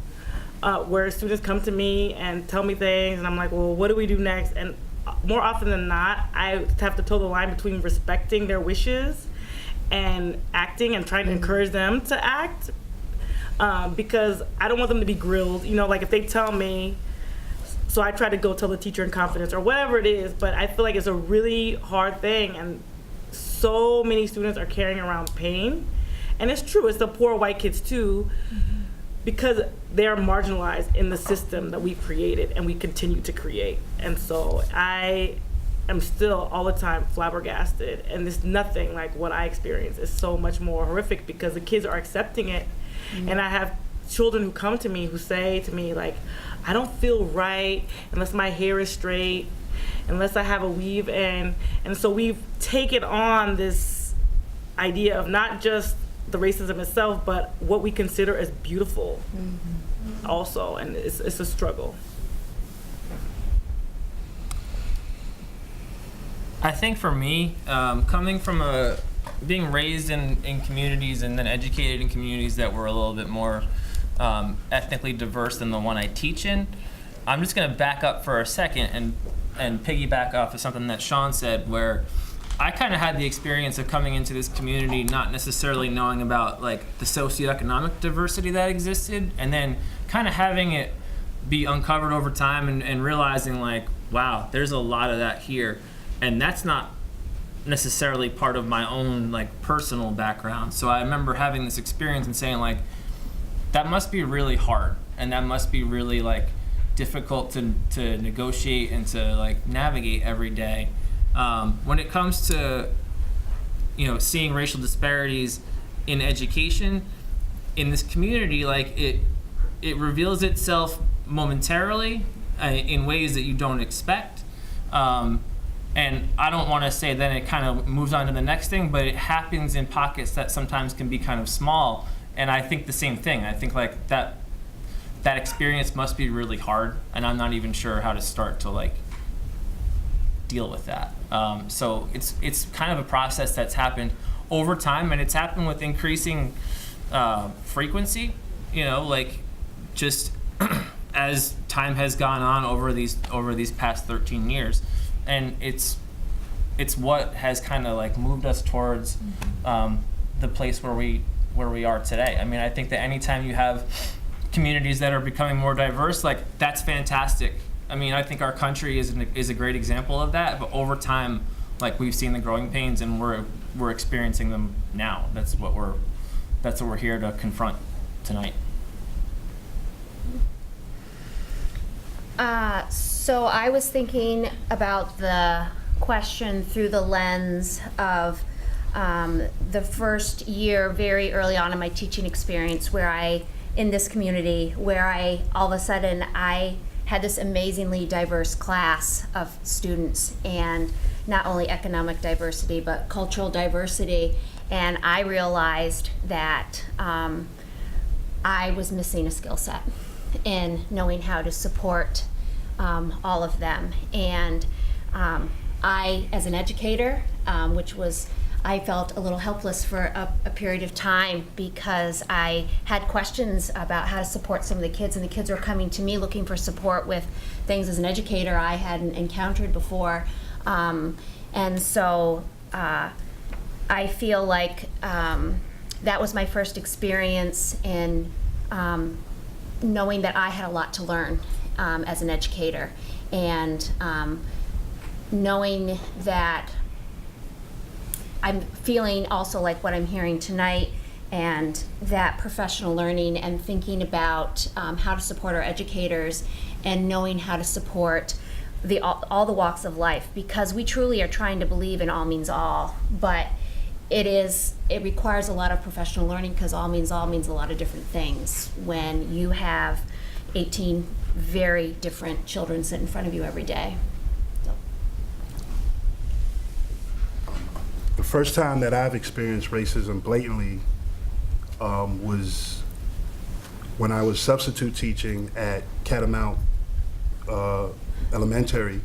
where students come to me and tell me things and I'm like, "Well, what do we do next?" And more often than not, I have to toe the line between respecting their wishes and acting and trying to encourage them to act, because I don't want them to be grilled. You know, like if they tell me, so I try to go tell the teacher in confidence or whatever it is, but I feel like it's a really hard thing and so many students are carrying around pain. And it's true, it's the poor white kids too, because they're marginalized in the system that we've created and we continue to create. And so I am still all the time flabbergasted, and it's nothing like what I experience. It's so much more horrific because the kids are accepting it. Mm-hmm. And I have children who come to me who say to me like, "I don't feel right unless my hair is straight, unless I have a weave in." And so we've taken on this idea of not just the racism itself, but what we consider as beautiful also, and it's a struggle. I think for me, coming from being raised in communities and then educated in communities that were a little bit more ethnically diverse than the one I teach in, I'm just going to back up for a second and piggyback off of something that Sean said, where I kind of had the experience of coming into this community not necessarily knowing about like the socioeconomic diversity that existed, and then kind of having it be uncovered over time and realizing like, wow, there's a lot of that here, and that's not necessarily part of my own like personal background. So I remember having this experience and saying like, that must be really hard, and that must be really like difficult to negotiate and to like navigate every day. When it comes to, you know, seeing racial disparities in education in this community, like it reveals itself momentarily in ways that you don't expect. And I don't want to say then it kind of moves on to the next thing, but it happens in pockets that sometimes can be kind of small. And I think the same thing. I think like that experience must be really hard, and I'm not even sure how to start to like deal with that. So it's kind of a process that's happened over time, and it's happened with increasing frequency, you know, like just as time has gone on over these past 13 years. And it's what has kind of like moved us towards the place where we are today. I mean, I think that anytime you have communities that are becoming more diverse, like that's fantastic. I mean, I think our country is a great example of that. But over time, like we've seen the growing pains, and we're experiencing them now. That's what we're here to confront tonight. So I was thinking about the question through the lens of the first year, very early on in my teaching experience, in this community, where all of a sudden I had this amazingly diverse class of students, and not only economic diversity, but cultural diversity. And I realized that I was missing a skill set in knowing how to support all of them. And I, as an educator, which was I felt a little helpless for a period of time because I had questions about how to support some of the kids, and the kids were coming to me looking for support with things as an educator I hadn't encountered before. And so I feel like that was my first experience in knowing that I had a lot to learn as an educator, and knowing that I'm feeling also like what I'm hearing tonight, and that professional learning and thinking about how to support our educators and knowing how to support all the walks of life, because we truly are trying to believe in all means all, but it requires a lot of professional learning, because all means a lot of different things when you have 18 very different children sit in front of you every day. The first time that I've experienced racism blatantly was when I was substitute teaching at Catamount Elementary,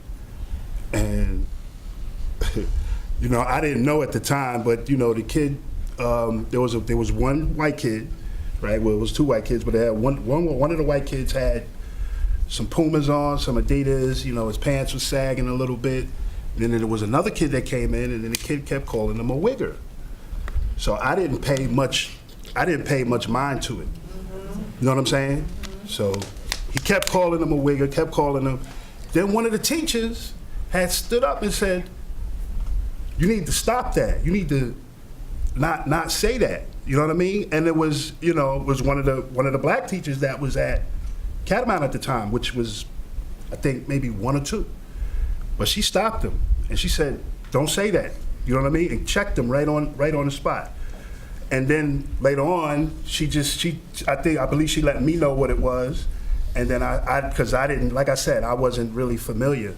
and you know, I didn't know at the time, but you know, the kid, there was one white kid, right? Well, it was two white kids, but they had one of the white kids had some Pumas on, some Adidas. You know, his pants was sagging a little bit. And then there was another kid that came in, and then the kid kept calling him a wigger. So I didn't pay much mind to it. You know what I'm saying? So he kept calling him a wigger, kept calling him. Then one of the teachers had stood up and said, "You need to stop that. You need to not say that." You know what I mean? And it was, you know, it was one of the black teachers that was at Catamount at the time, which was, I think, maybe one or two. But she stopped him, and she said, "Don't say that." You know what I mean? And checked him right on the spot. And then later on, I believe she let me know what it was. And then because I didn't, like I said, I wasn't really familiar.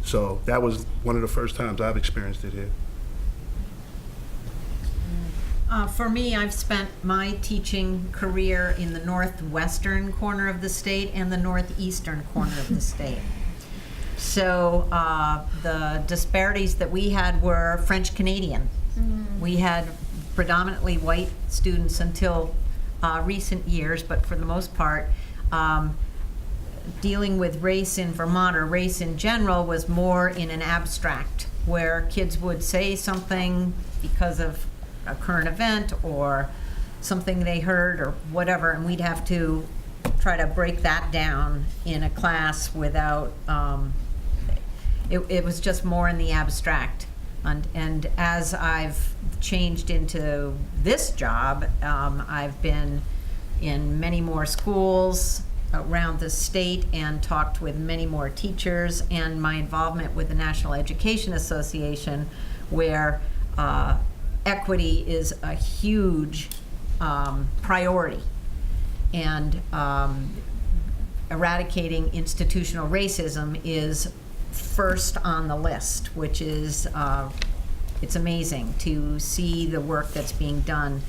So that was one of the first times I've experienced it here. For me, I've spent my teaching career in the northwestern corner of the state and the northeastern corner of the state. So the disparities that we had were French Canadian. We had predominantly white students until recent years, but for the most part, dealing with race in Vermont, or race in general, was more in an abstract, where kids would say something because of a current event or something they heard or whatever, and we'd have to try to break that down in a class without, it was just more in the abstract. And as I've changed into this job, I've been in many more schools around the state and talked with many more teachers, and my involvement with the National Education Association, where equity is a huge priority, and eradicating institutional racism is first on the list, which is, it's amazing to see the work that's being done,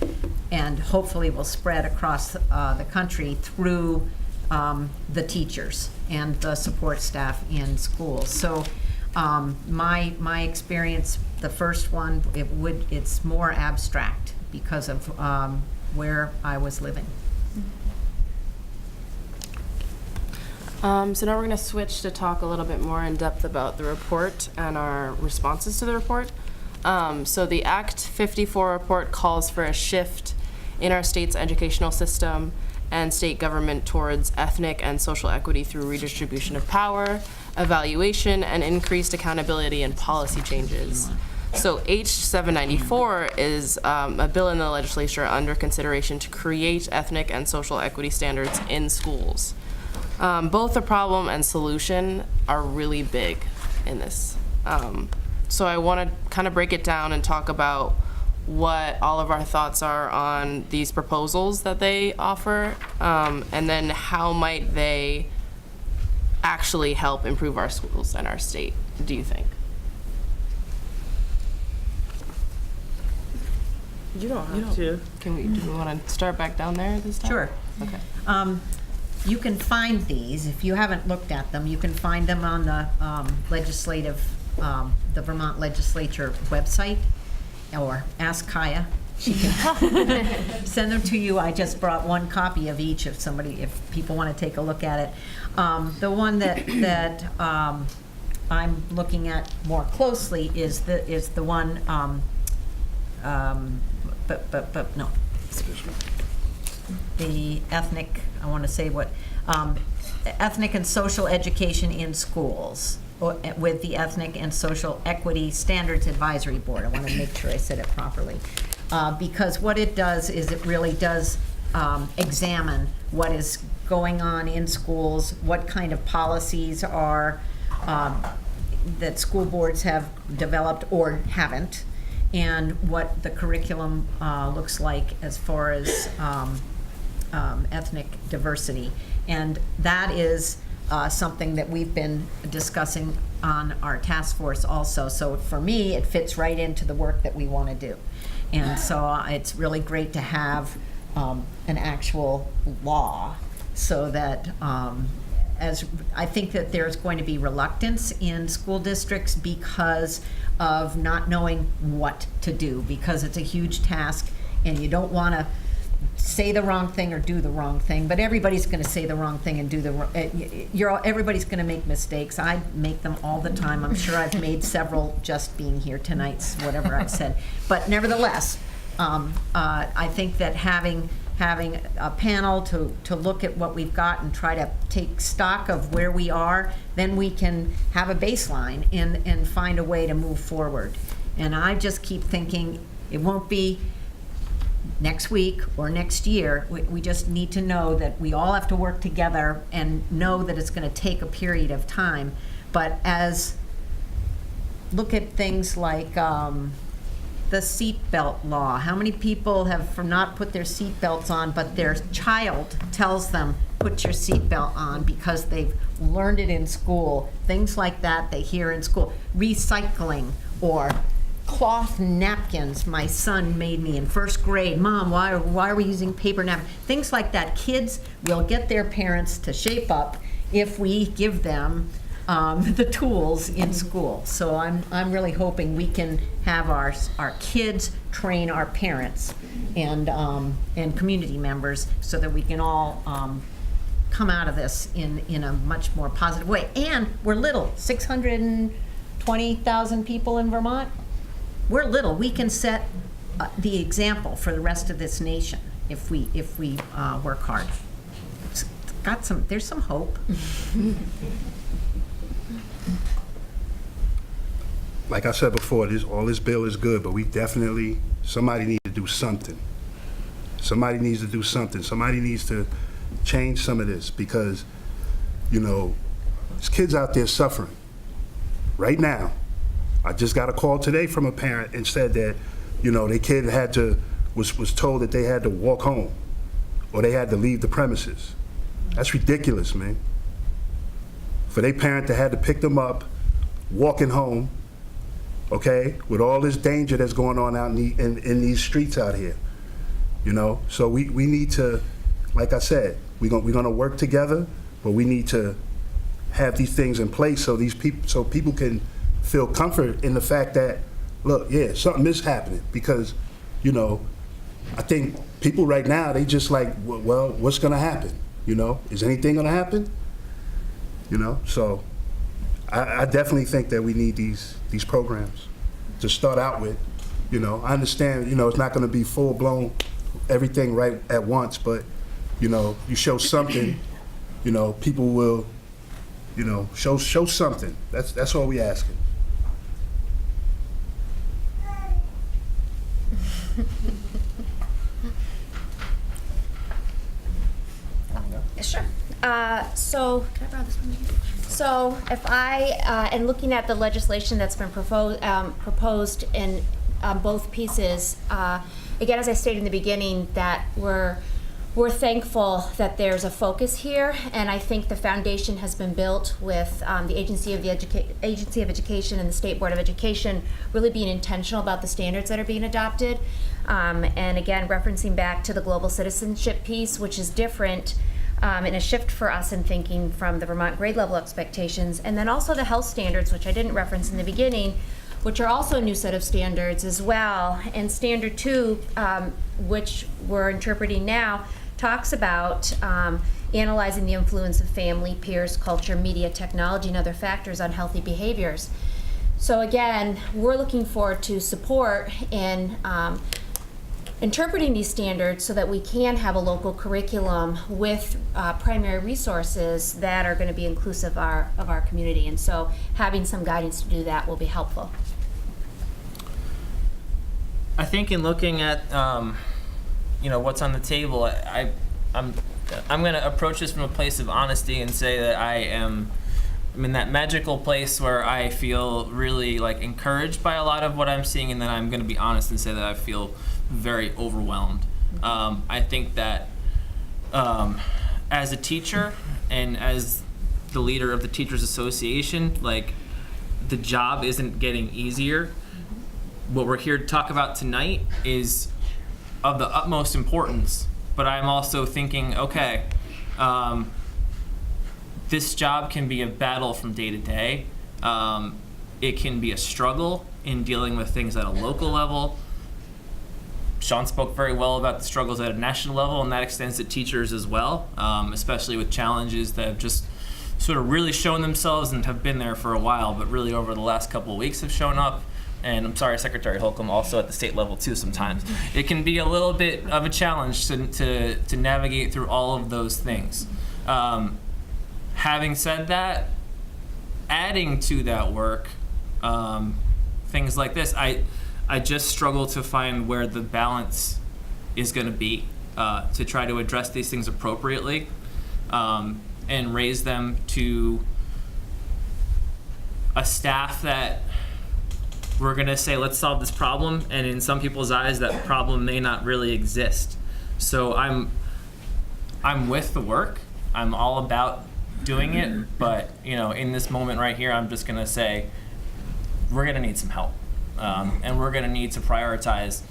and hopefully will spread across the country through the teachers and the support staff in schools. So my experience, the first one, it's more abstract because of where I was living. So now we're going to switch to talk a little bit more in depth about the report and our responses to the report. So the Act 54 report calls for a shift in our state's educational system and state government towards ethnic and social equity through redistribution of power, evaluation, and increased accountability and policy changes. So H794 is a bill in the legislature under consideration to create ethnic and social equity standards in schools. Both the problem and solution are really big in this. So I want to kind of break it down and talk about what all of our thoughts are on these proposals that they offer, and then how might they actually help improve our schools and our state, do you think? You don't have to. Do we want to start back down there this time? Sure. Okay. You can find these, if you haven't looked at them, you can find them on the the Vermont Legislature website. or ask Kaya. She can send them to you. I just brought one copy of each if people want to take a look at it. The one that I'm looking at more closely is the one, no. The ethnic, I want to say what, ethnic and social education in schools, with the Ethnic and Social Equity Standards Advisory Board. I want to make sure I said it properly. Because what it does is it really does examine what is going on in schools, what kind of policies are that school boards have developed or haven't, and what the curriculum looks like as far as ethnic diversity. And that is something that we've been discussing on our task force also. So for me, it fits right into the work that we want to do. And so it's really great to have an actual law, so that as I think that there's going to be reluctance in school districts because of not knowing what to do, because it's a huge task and you don't want to say the wrong thing or do the wrong thing, but everybody's going to say the wrong thing and do the wrong. Everybody's going to make mistakes. I make them all the time. I'm sure I've made several just being here tonight, whatever I've said. But nevertheless, I think that having a panel to look at what we've got and try to take stock of where we are, then we can have a baseline and find a way to move forward. And I just keep thinking it won't be next week or next year. We just need to know that we all have to work together and know that it's going to take a period of time. But look at things like the seatbelt law. How many people have not put their seatbelts on, but their child tells them, put your seatbelt on, because they've learned it in school? Things like that they hear in school. Recycling, or cloth napkins. My son made me in first grade. Mom, why are we using paper napkins? Things like that. Kids will get their parents to shape up if we give them the tools in school. So I'm really hoping we can have our kids train our parents and community members, so that we can all come out of this in a much more positive way. And we're little, 620,000 people in Vermont. We're little. We can set the example for the rest of this nation if we work hard. There's some hope. Like I said before, all this bill is good, but somebody needs to do something. Somebody needs to do something. Somebody needs to change some of this, because, there's kids out there suffering right now. I just got a call today from a parent and said that, their kid was told that they had to walk home or they had to leave the premises. That's ridiculous, man. For their parent to have to pick them up, walking home, okay, with all this danger that's going on out in these streets out here, So we need to, like I said, we're gonna work together, but we need to have these things in place so people can feel comfort in the fact that, look, yeah, something is happening. Because, I think people right now, they just like, well, what's gonna happen? Is anything gonna happen? So I definitely think that we need these programs to start out with. I understand, it's not gonna be full blown everything right at once, but, you show something, people will, show something. That's all we asking. Sure. So, can I borrow this one? So, if I, and looking at the legislation that's been proposed in both pieces, again, as I stated in the beginning, that we're thankful that there's a focus here, and I think the foundation has been built with the Agency of Education and the State Board of Education really being intentional about the standards that are being adopted. And again, referencing back to the global citizenship piece, which is different and a shift for us in thinking from the Vermont grade level expectations, and then also the health standards, which I didn't reference in the beginning, which are also a new set of standards as well. And Standard 2, which we're interpreting now, talks about analyzing the influence of family, peers, culture, media, technology, and other factors on healthy behaviors. So again, we're looking forward to support in interpreting these standards so that we can have a local curriculum with primary resources that are going to be inclusive of our community. And so having some guidance to do that will be helpful. I think in looking at what's on the table, I'm going to approach this from a place of honesty and say that I'm in that magical place where I feel really like encouraged by a lot of what I'm seeing, and then I'm going to be honest and say that I feel very overwhelmed. I think that as a teacher and as the leader of the Teachers Association, like, the job isn't getting easier. What we're here to talk about tonight is of the utmost importance, but I'm also thinking, okay, this job can be a battle from day to day. It can be a struggle in dealing with things at a local level. Sean spoke very well about the struggles at a national level, and that extends to teachers as well, especially with challenges that have just sort of really shown themselves and have been there for a while, but really over the last couple of weeks have shown up. And I'm sorry, Secretary Holcomb, also at the state level too sometimes. It can be a little bit of a challenge to navigate through all of those things. Having said that, adding to that work, things like this, I just struggle to find where the balance is going to be to try to address these things appropriately and raise them to a staff that we're going to say, let's solve this problem, and in some people's eyes that problem may not really exist. So I'm with the work. I'm all about doing it, but in this moment right here, I'm just going to say we're going to need some help. And we're going to need to prioritize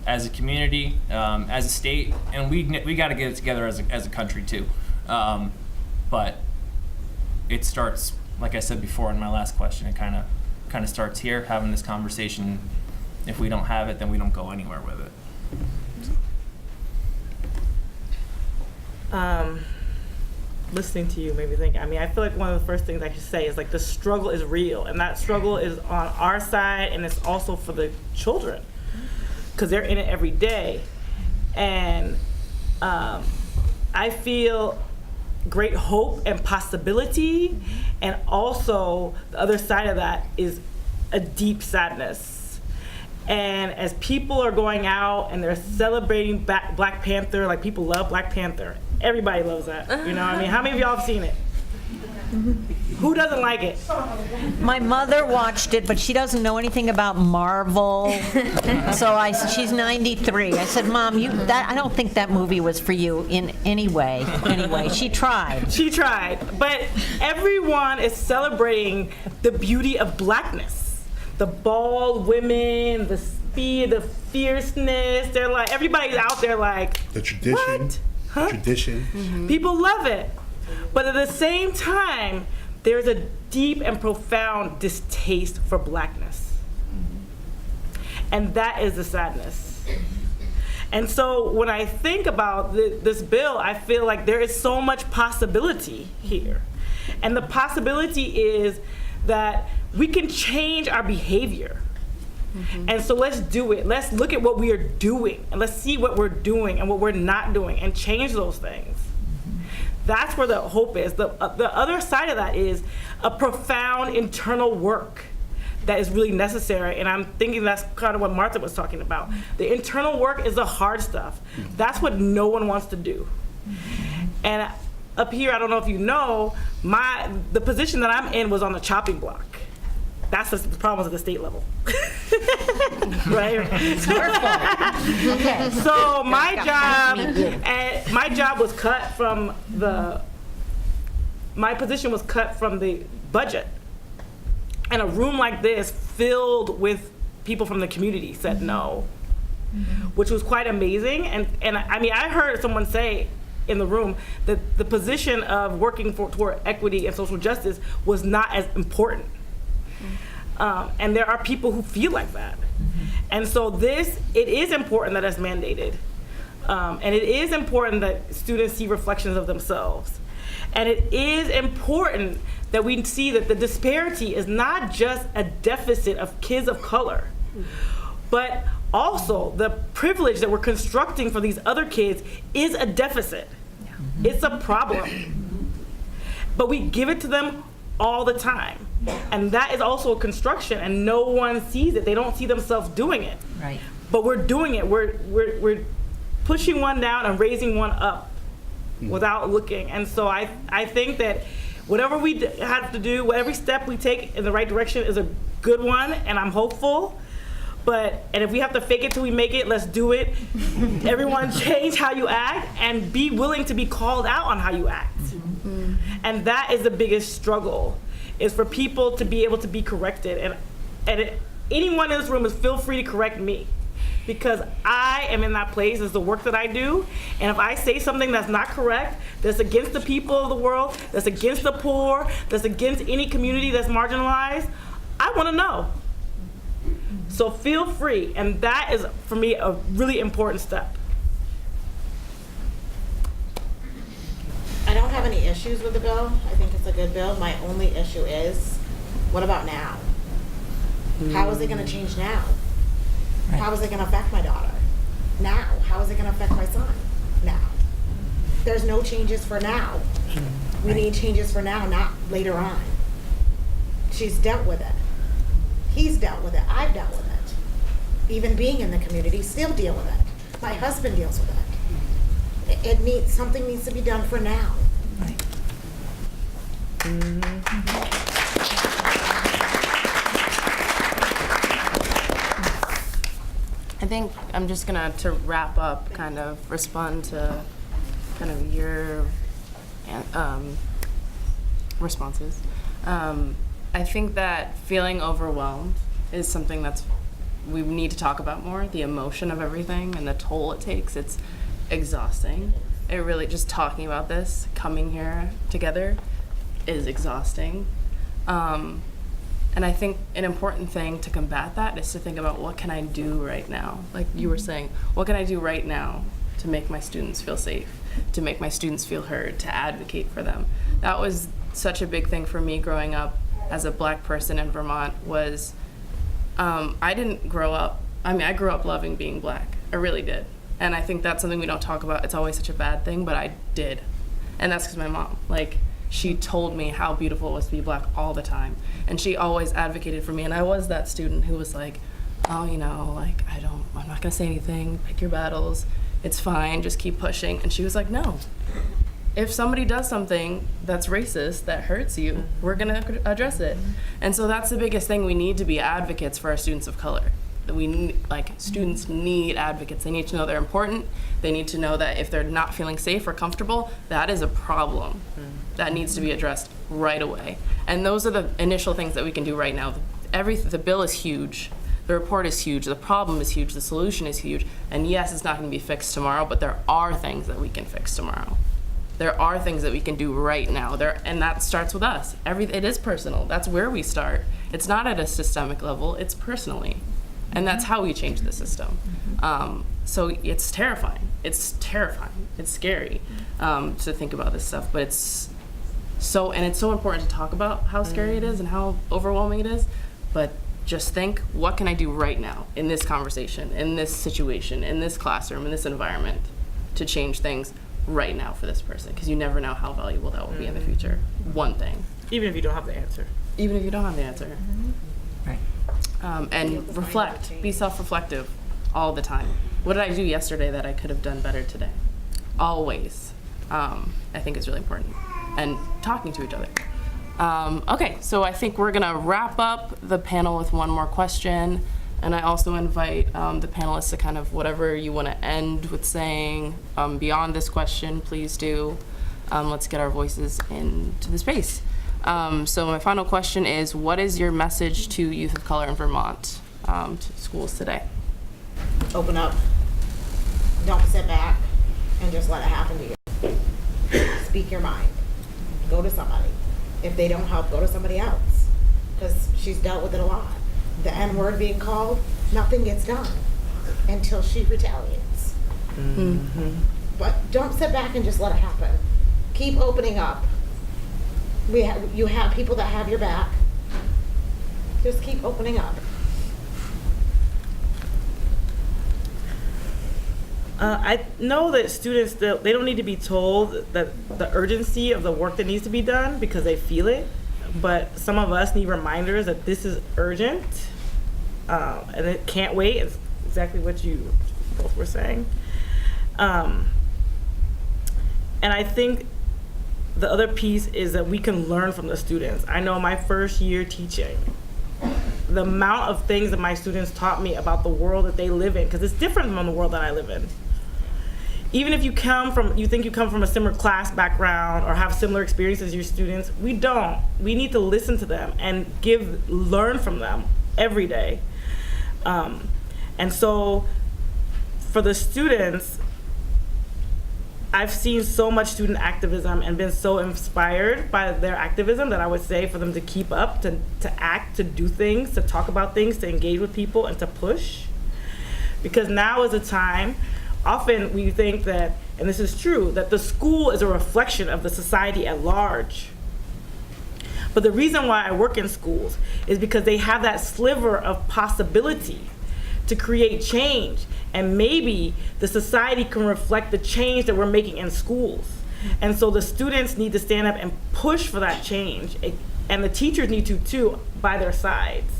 as a community, as a state, and we got to get it together as a country too. But it starts, like I said before in my last question, it kind of starts here, having this conversation. If we don't have it, then we don't go anywhere with it. Listening to you made me think. I mean, I feel like one of the first things I should say is, like, the struggle is real, and that struggle is on our side, and it's also for the children, because they're in it every day. And I feel great hope and possibility, and also the other side of that is a deep sadness. And as people are going out and they're celebrating Black Panther, like, people love Black Panther. Everybody loves that. You know what I mean? How many of y'all have seen it? Who doesn't like it? My mother watched it, but she doesn't know anything about Marvel. So she's 93. I said, Mom, I don't think that movie was for you in any way. Anyway, she tried. She tried. But everyone is celebrating the beauty of Blackness. The bald women, the speed, the fierceness. They're like, everybody's out there like, the tradition. What? Huh? Tradition. Mm-hmm. People love it. But at the same time, there's a deep and profound distaste for Blackness. And that is the sadness. And so when I think about this bill, I feel like there is so much possibility here. And the possibility is that we can change our behavior. Mm-hmm. And so let's do it. Let's look at what we are doing, and let's see what we're doing and what we're not doing, and change those things. Mm-hmm. That's where the hope is. The other side of that is a profound internal work that is really necessary, and I'm thinking that's kind of what Martha was talking about. The internal work is the hard stuff. That's what no one wants to do. And up here, I don't know if you know, the position that I'm in was on the chopping block. That's the problems at the state level. Right? Okay. So my job was cut from my position was cut from the budget. And a room like this filled with people from the community said no, which was quite amazing. And I mean, I heard someone say in the room that the position of working toward equity and social justice was not as important. And there are people who feel like that. And so it is important that it's mandated. And it is important that students see reflections of themselves. And it is important that we see that the disparity is not just a deficit of kids of color, but also the privilege that we're constructing for these other kids is a deficit. It's a problem. But we give it to them all the time. And that is also a construction, and no one sees it. They don't see themselves doing it. Right. But we're doing it. We're pushing one down and raising one up without looking. And so I think that whatever we have to do, every step we take in the right direction is a good one, and I'm hopeful. And if we have to fake it till we make it, let's do it. Everyone change how you act and be willing to be called out on how you act. And that is the biggest struggle, is for people to be able to be corrected. And anyone in this room is feel free to correct me, because I am in that place. It's the work that I do. And if I say something that's not correct, that's against the people of the world, that's against the poor, that's against any community that's marginalized, I want to know. So feel free. And that is, for me, a really important step. I don't have any issues with the bill. I think it's a good bill. My only issue is, what about now? How is it going to change now? Right. How is it going to affect my daughter? Now. How is it going to affect my son? Now. There's no changes for now. We need changes for now, not later on. She's dealt with it. He's dealt with it. I've dealt with it. Even being in the community, still deal with it. My husband deals with it. Something needs to be done for now. Right. I think I'm just gonna, to wrap up, kind of respond to kind of your responses. I think that feeling overwhelmed is something we need to talk about more, the emotion of everything and the toll it takes. It's exhausting. It really, just talking about this, coming here together, is exhausting. And I think an important thing to combat that is to think about, what can I do right now? Like you were saying, what can I do right now to make my students feel safe, to make my students feel heard, to advocate for them? That was such a big thing for me growing up as a Black person in Vermont. Was I didn't grow up, I grew up loving being Black. I really did. And I think that's something we don't talk about. It's always such a bad thing, but I did. And that's because my mom, she told me how beautiful it was to be Black all the time. And she always advocated for me. And I was that student who was like, oh, I'm not gonna say anything, pick your battles, it's fine, just keep pushing. And she was like, no. If somebody does something that's racist, that hurts you, we're gonna address it. And so that's the biggest thing. We need to be advocates for our students of color. Students need advocates. They need to know they're important. They need to know that if they're not feeling safe or comfortable, that is a problem that needs to be addressed right away. And those are the initial things that we can do right now. The bill is huge. The report is huge. The problem is huge. The solution is huge. And yes, it's not going to be fixed tomorrow, but there are things that we can fix tomorrow. There are things that we can do right now. And that starts with us. It is personal. That's where we start. It's not at a systemic level. It's personally. And that's how we change the system. So it's terrifying. It's terrifying. It's scary to think about this stuff. But it's so important to talk about how scary it is and how overwhelming it is. But just think, what can I do right now in this conversation, in this situation, in this classroom, in this environment to change things right now for this person? Because you never know how valuable that will be in the future. One thing. Even if you don't have the answer. Even if you don't have the answer. Right. And reflect, be self-reflective all the time. What did I do yesterday that I could have done better today? Always. I think is really important. And talking to each other. Okay, so I think we're gonna wrap up the panel with one more question. And I also invite the panelists to kind of, whatever you wanna end with saying beyond this question, please do. Let's get our voices into the space. So my final question is, what is your message to youth of color in Vermont, to schools today? Open up. Don't sit back and just let it happen to you. Speak your mind. Go to somebody. If they don't help, go to somebody else. because she's dealt with it a lot. The N-word being called, nothing gets done until she retaliates. But don't sit back and just let it happen. Keep opening up. You have people that have your back. Just keep opening up. I know that students, they don't need to be told that the urgency of the work that needs to be done because they feel it, but some of us need reminders that this is urgent, and it can't wait. It's exactly what you both were saying. And I think the other piece is that we can learn from the students. I know my first year teaching, the amount of things that my students taught me about the world that they live in, because it's different from the world that I live in. Even if you think you come from a similar class background or have similar experiences as your students, we don't. We need to listen to them and learn from them every day. And so for the students, I've seen so much student activism and been so inspired by their activism that I would say for them to keep up, to act, to do things, to talk about things, to engage with people, and to push. Because now is a time, often we think that, and this is true, that the school is a reflection of the society at large. But the reason why I work in schools is because they have that sliver of possibility to create change. And maybe the society can reflect the change that we're making in schools. And so the students need to stand up and push for that change. And the teachers need to too, by their sides.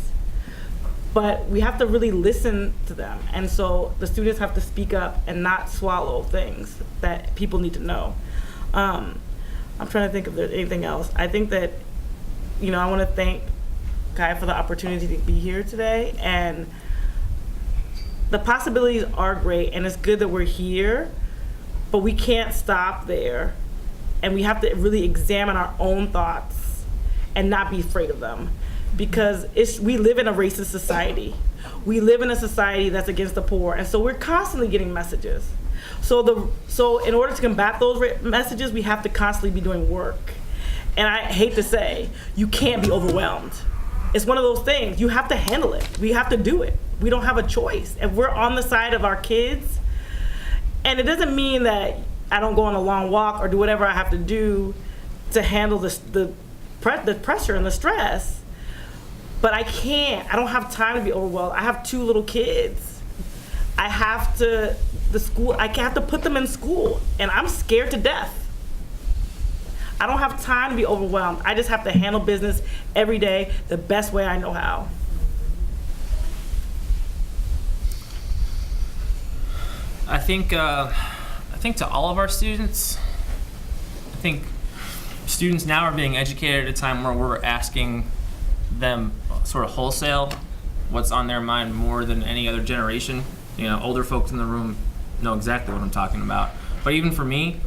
But we have to really listen to them. And so the students have to speak up and not swallow things that people need to know. I'm trying to think if there's anything else. I think that, I want to thank Kai for the opportunity to be here today. And the possibilities are great, and it's good that we're here, but we can't stop there. And we have to really examine our own thoughts and not be afraid of them. Because we live in a racist society. We live in a society that's against the poor, and so we're constantly getting messages. So in order to combat those messages, we have to constantly be doing work. And I hate to say, you can't be overwhelmed. It's one of those things, you have to handle it. We have to do it. We don't have a choice. If we're on the side of our kids, and it doesn't mean that I don't go on a long walk or do whatever I have to do to handle the pressure and the stress, but I don't have time to be overwhelmed. I have 2 little kids. I have to put them in school, and I'm scared to death. I don't have time to be overwhelmed. I just have to handle business every day the best way I know how. I think to all of our students, I think students now are being educated at a time where we're asking them sort of wholesale what's on their mind more than any other generation. Older folks in the room know exactly what I'm talking about. But even for me,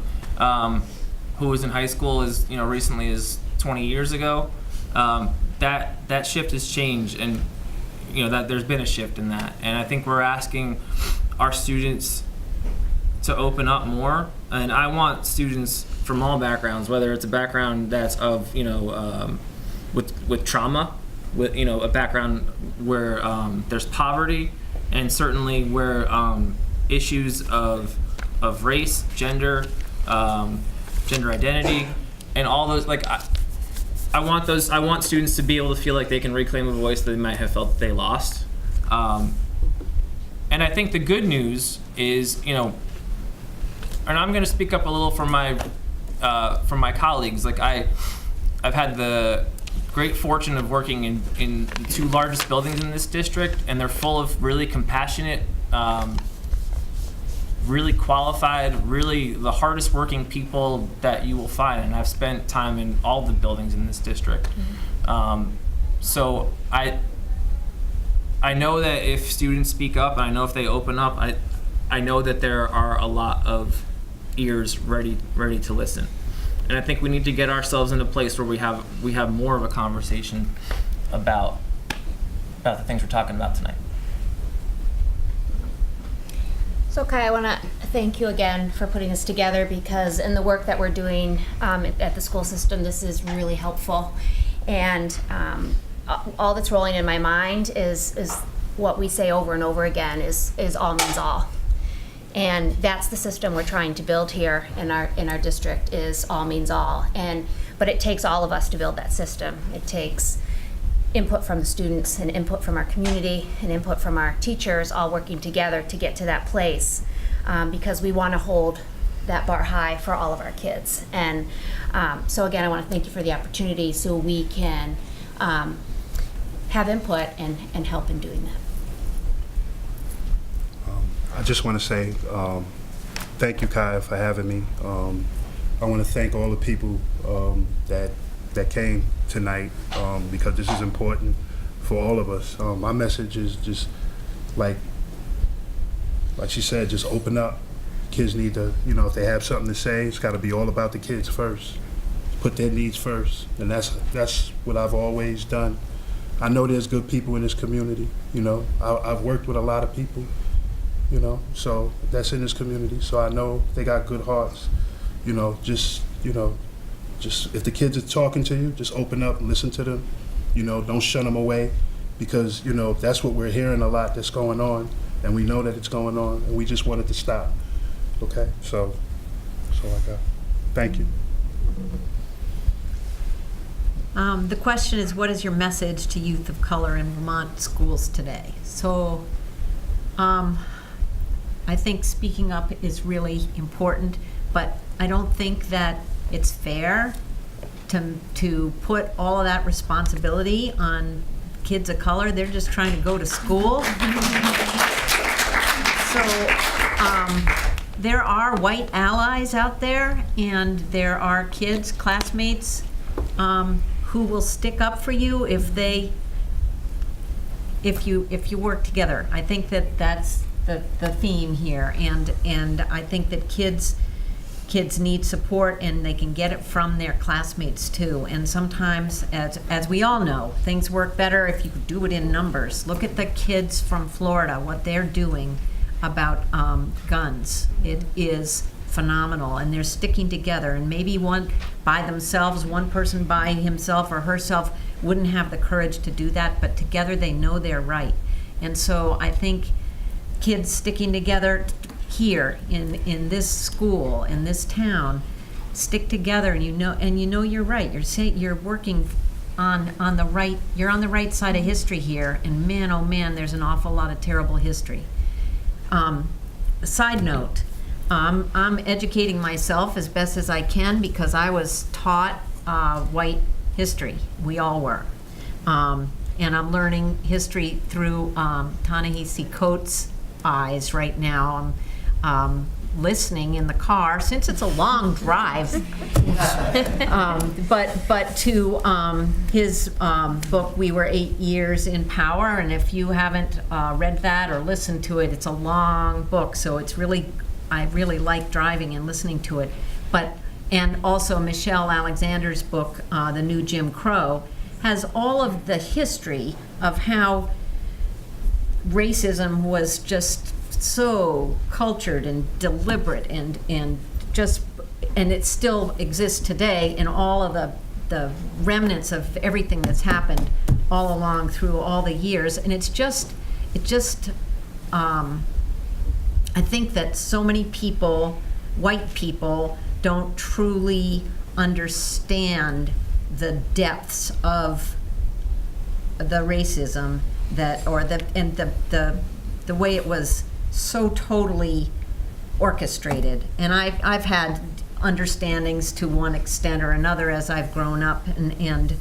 who was in high school as recently as 20 years ago, that shift has changed, and that there's been a shift in that. And I think we're asking our students to open up more, and I want students from all backgrounds, whether it's a background that's of with trauma, with a background where there's poverty, and certainly where issues of race, gender identity, and all those, I want students to be able to feel like they can reclaim a voice that they might have felt that they lost. And I think the good news is, and I'm going to speak up a little from my colleagues. I've had the great fortune of working in the 2 largest buildings in this district, and they're full of really compassionate, really qualified, really the hardest working people that you will find. And I've spent time in all the buildings in this district. So I know that if students speak up, and I know if they open up, I know that there are a lot of ears ready to listen. And I think we need to get ourselves in a place where we have more of a conversation about the things we're talking about tonight. So Kai, I want to thank you again for putting this together, because in the work that we're doing at the school system, this is really helpful. And all that's rolling in my mind is what we say over and over again is all means all. And that's the system we're trying to build here in our district, is all means all. But it takes all of us to build that system. It takes input from the students and input from our community and input from our teachers, all working together to get to that place, because we want to hold that bar high for all of our kids. And so again, I want to thank you for the opportunity so we can have input and help in doing that. I just want to say thank you, Kaya, for having me. I want to thank all the people that came tonight, because this is important for all of us. My message is just like she said, just open up. Kids need to, if they have something to say, it's got to be all about the kids first. Put their needs first, and that's what I've always done. I know there's good people in this community. I've worked with a lot of people. So that's in this community. So I know they got good hearts. Just if the kids are talking to you, just open up and listen to them. Don't shun them away, because that's what we're hearing a lot that's going on, and we know that it's going on, and we just want it to stop. Okay, so that's all I got. Thank you. The question is, what is your message to youth of color in Vermont schools today? So I think speaking up is really important, but I don't think that it's fair to put all of that responsibility on kids of color. They're just trying to go to school. So there are white allies out there, and there are kids, classmates, who will stick up for you if you work together. I think that's the theme here, and I think that kids need support, and they can get it from their classmates too. And sometimes, as we all know, things work better if you do it in numbers. Look at the kids from Florida, what they're doing about guns. It is phenomenal, and they're sticking together. And maybe one person by himself or herself wouldn't have the courage to do that, but together they know they're right. And so I think kids sticking together here in this school, in this town, stick together, and you know you're right. You're working on the right. You're on the right side of history here, and man, oh man, there's an awful lot of terrible history. Side note, I'm educating myself as best as I can, because I was taught white history. We all were. And I'm learning history through Ta-Nehisi Coates' eyes right now. I'm listening in the car, since it's a long drive. But to his book, We Were 8 Years in Power, and if you haven't read that or listened to it, it's a long book, so I really like driving and listening to it. And also Michelle Alexander's book, The New Jim Crow, has all of the history of how racism was just so cultured and deliberate, and it still exists today in all of the remnants of everything that's happened all along through all the years. And I think that so many people, white people, don't truly understand the depths of the racism the way it was so totally orchestrated. And I've had understandings to one extent or another as I've grown up, and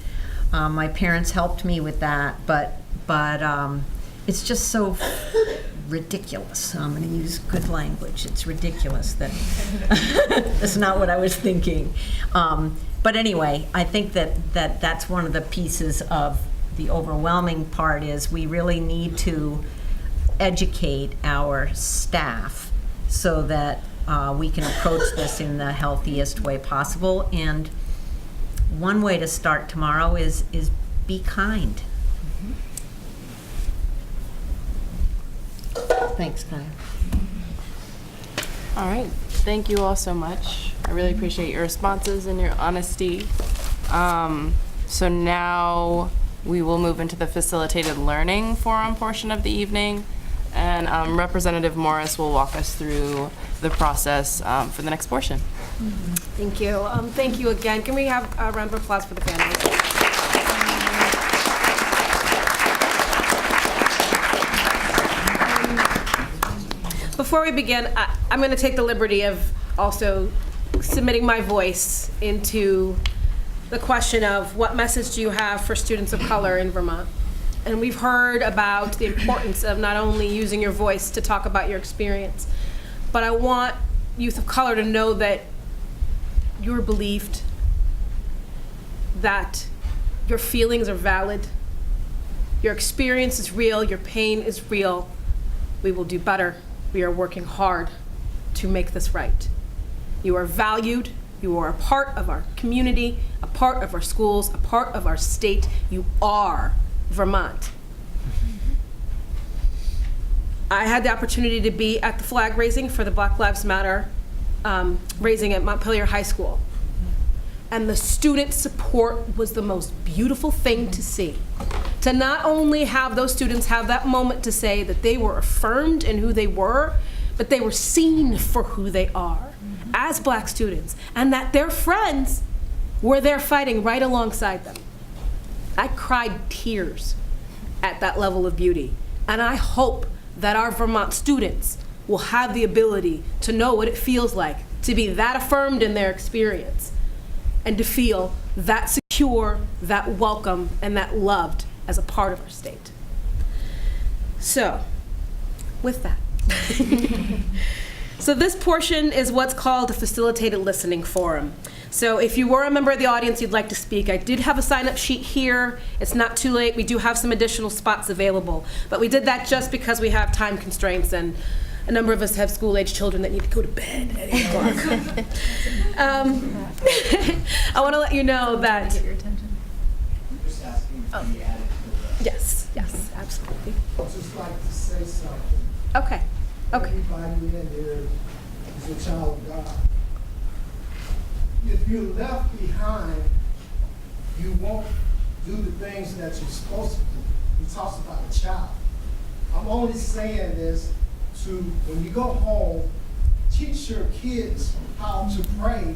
my parents helped me with that, but it's just so ridiculous. I'm going to use good language. It's ridiculous that that's not what I was thinking. But anyway, I think that's one of the pieces of the overwhelming part, is we really need to educate our staff so that we can approach this in the healthiest way possible. And one way to start tomorrow is be kind. Thanks, Kaya. All right. Thank you all so much. I really appreciate your responses and your honesty. So now we will move into the facilitated learning forum portion of the evening, and Representative Morris will walk us through the process for the next portion. Thank you. Thank you again. Can we have a round of applause for the panelists? Before we begin, I'm going to take the liberty of also submitting my voice into the question of what message do you have for students of color in Vermont? And we've heard about the importance of not only using your voice to talk about your experience, but I want youth of color to know that you're believed, that your feelings are valid, your experience is real, your pain is real. We will do better. We are working hard to make this right. You are valued. You are a part of our community, a part of our schools, a part of our state. You are Vermont. I had the opportunity to be at the flag raising for the Black Lives Matter raising at Montpelier High School. And the student support was the most beautiful thing to see. To not only have those students have that moment to say that they were affirmed in who they were, but they were seen for who they are as Black students, and that their friends were there fighting right alongside them. I cried tears at that level of beauty, and I hope that our Vermont students will have the ability to know what it feels like to be that affirmed in their experience and to feel that secure, that welcome, and that loved as a part of our state. So, with that. So this portion is what's called a facilitated listening forum. So if you were a member of the audience, you'd like to speak, I did have a sign-up sheet here. It's not too late. We do have some additional spots available. But we did that just because we have time constraints, and a number of us have school-age children that need to go to bed at 8 o'clock. I want to let you know that... Just asking to be added to the... Yes, absolutely. I'd just like to say something. Okay. Everybody in there is a child of God. If you're left behind, you won't do the things that you're supposed to do. He talks about a child. I'm only saying this to, when you go home, teach your kids how to pray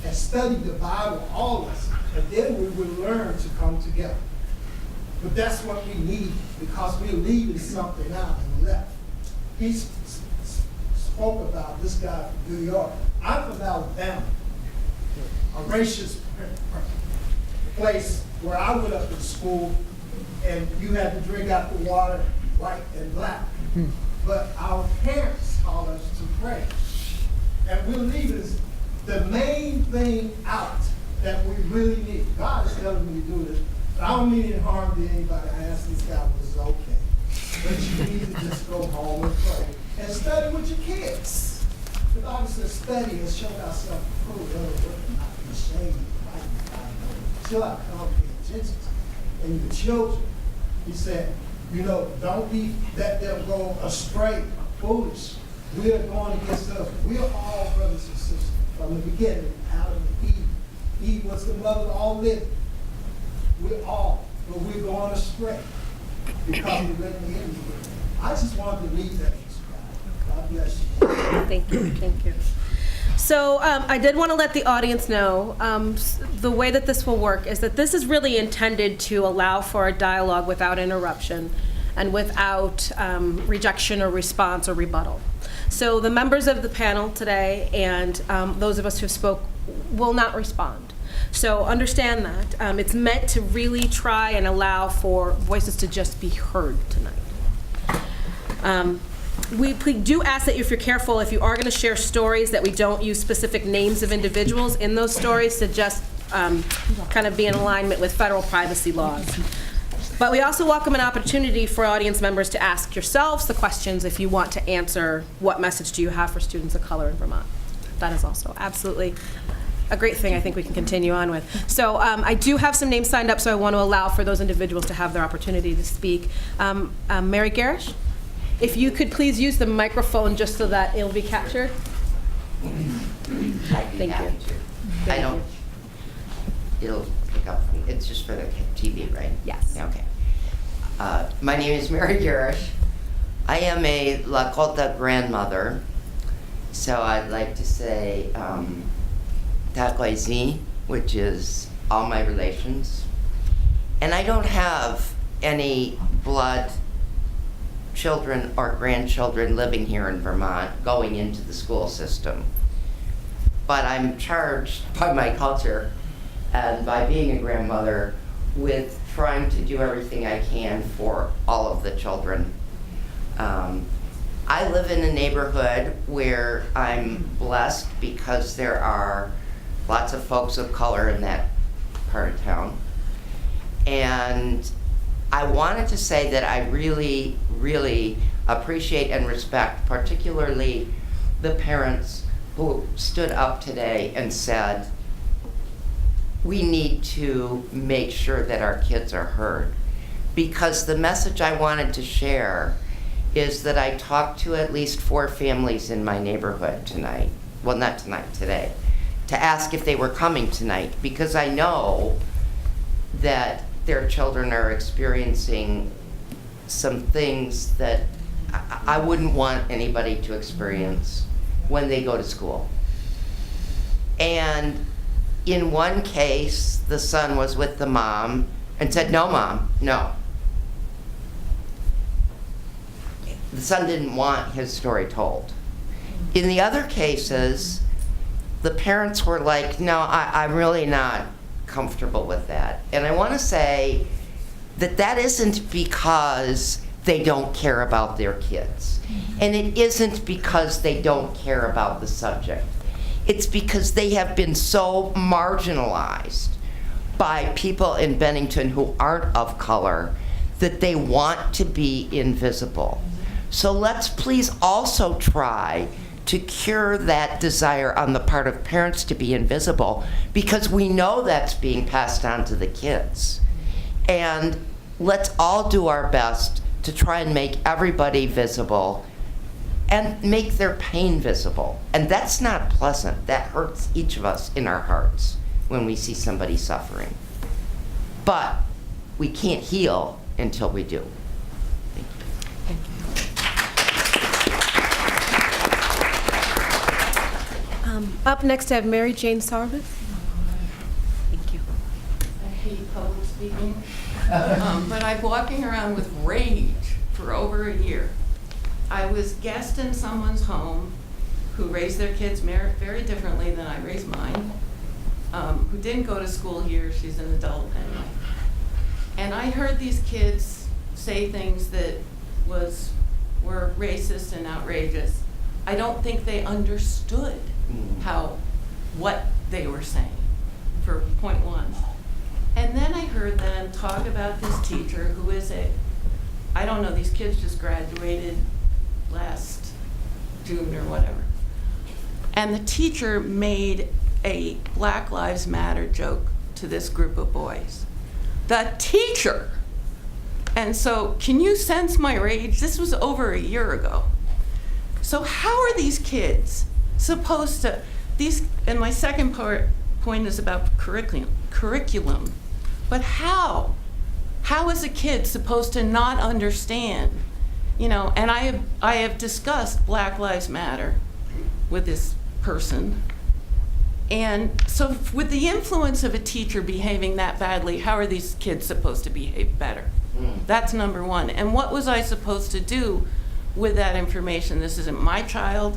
and study the Bible, all of us, and then we will learn to come together. But that's what we need, because we're leaving something out and left. He spoke about this guy from New York. I'm from Alabama, a racist place where I went up to school, and you had to drink out the water, white and black. But our parents taught us to pray. And we're leaving the main thing out that we really need. God is telling me to do this. But I don't mean any harm to anybody. I asked this guy, was it okay? But you need to just go home and pray and study with your kids. The Bible says study and show thyself approved, not be ashamed of the Bible. Till I come pay attention to. And your children, he said, don't let them go astray, foolish. We are going against us. We are all brothers and sisters from the beginning, Adam and Eve. Eve was the mother of all living. We're all, but we're going astray because we're letting the enemy in. I just wanted to leave that. God bless you. Thank you. So I did want to let the audience know the way that this will work is that this is really intended to allow for a dialogue without interruption and without rejection or response or rebuttal. So the members of the panel today and those of us who spoke will not respond. So understand that. It's meant to really try and allow for voices to just be heard tonight. We do ask that if you're careful, if you are going to share stories, that we don't use specific names of individuals in those stories to just kind of be in alignment with federal privacy laws. But we also welcome an opportunity for audience members to ask yourselves the questions if you want to answer what message do you have for students of color in Vermont. That is also absolutely a great thing I think we can continue on with. So I do have some names signed up, so I want to allow for those individuals to have their opportunity to speak. Mary Garish, if you could please use the microphone just so that it'll be captured. Thank you. I don't, it'll pick up. It's just for the TV, right? Yes. Okay. My name is Mary Garish. I am a Lakota grandmother, so I'd like to say Takwaizi, which is all my relations. And I don't have any blood children or grandchildren living here in Vermont going into the school system. But I'm charged by my culture and by being a grandmother with trying to do everything I can for all of the children. I live in a neighborhood where I'm blessed because there are lots of folks of color in that part of town. And I wanted to say that I really, really appreciate and respect particularly the parents who stood up today and said, we need to make sure that our kids are heard. Because the message I wanted to share is that I talked to at least 4 families in my neighborhood tonight, well, not tonight, today, to ask if they were coming tonight, because I know that their children are experiencing some things that I wouldn't want anybody to experience when they go to school. And in one case, the son was with the mom and said, no, Mom, no. The son didn't want his story told. In the other cases, the parents were like, no, I'm really not comfortable with that. And I want to say that that isn't because they don't care about their kids. And it isn't because they don't care about the subject. It's because they have been so marginalized by people in Bennington who aren't of color that they want to be invisible. So let's please also try to cure that desire on the part of parents to be invisible, because we know that's being passed on to the kids. And let's all do our best to try and make everybody visible and make their pain visible. And that's not pleasant. That hurts each of us in our hearts when we see somebody suffering. But we can't heal until we do. Up next, I have Mary Jane Sarvis. Thank you. I hate public speaking, but I'm walking around with rage for over a year. I was guest in someone's home who raised their kids very differently than I raised mine, who didn't go to school here. She's an adult anyway. And I heard these kids say things that were racist and outrageous. I don't think they understood what they were saying, for point one. And then I heard them talk about this teacher who is I don't know, these kids just graduated last June or whatever. And the teacher made a Black Lives Matter joke to this group of boys. The teacher! And so, can you sense my rage? This was over a year ago. So how are these kids supposed to, and my second point is about curriculum, but how is a kid supposed to not understand, and I have discussed Black Lives Matter with this person, and so with the influence of a teacher behaving that badly, how are these kids supposed to behave better? That's number one. And what was I supposed to do with that information? This isn't my child.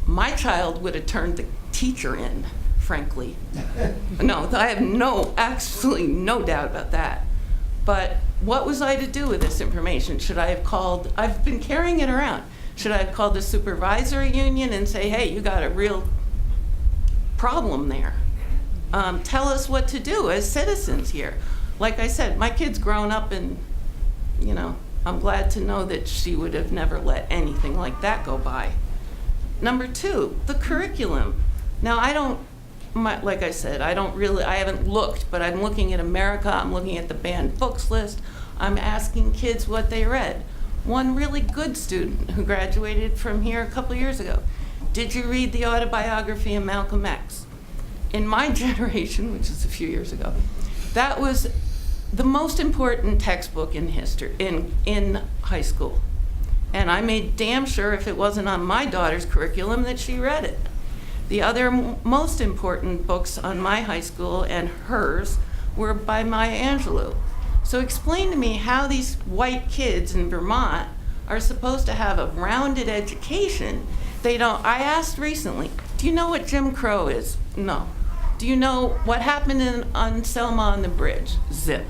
My child would have turned the teacher in, frankly. No, I have absolutely no doubt about that. But what was I to do with this information? Should I have called, I've been carrying it around. Should I have called the supervisory union and say, hey, you got a real problem there? Tell us what to do as citizens here. Like I said, my kid's grown up and, I'm glad to know that she would have never let anything like that go by. Number two, the curriculum. Now, like I said, I haven't looked, but I'm looking at America, I'm looking at the banned books list, I'm asking kids what they read. One really good student who graduated from here a couple years ago, did you read the autobiography of Malcolm X? In my generation, which is a few years ago, That was the most important textbook in history, in high school. And I made damn sure if it wasn't on my daughter's curriculum that she read it. The other most important books on my high school and hers were by Maya Angelou. So explain to me how these white kids in Vermont are supposed to have a rounded education. They don't. I asked recently, do you know what Jim Crow is? No. Do you know what happened on Selma on the Bridge? Zip.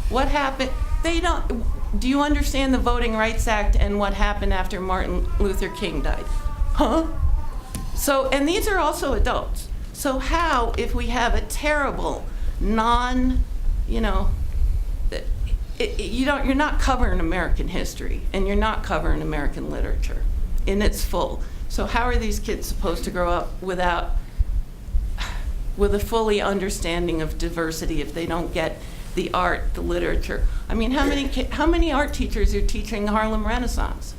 What happened? They don't. Do you understand the Voting Rights Act and what happened after Martin Luther King died? Huh? So, and these are also adults. So how, if we have a terrible, you're not covering American history and you're not covering American literature in its full. So how are these kids supposed to grow up with a fully understanding of diversity if they don't get the art, the literature? I mean, how many art teachers are teaching Harlem Renaissance?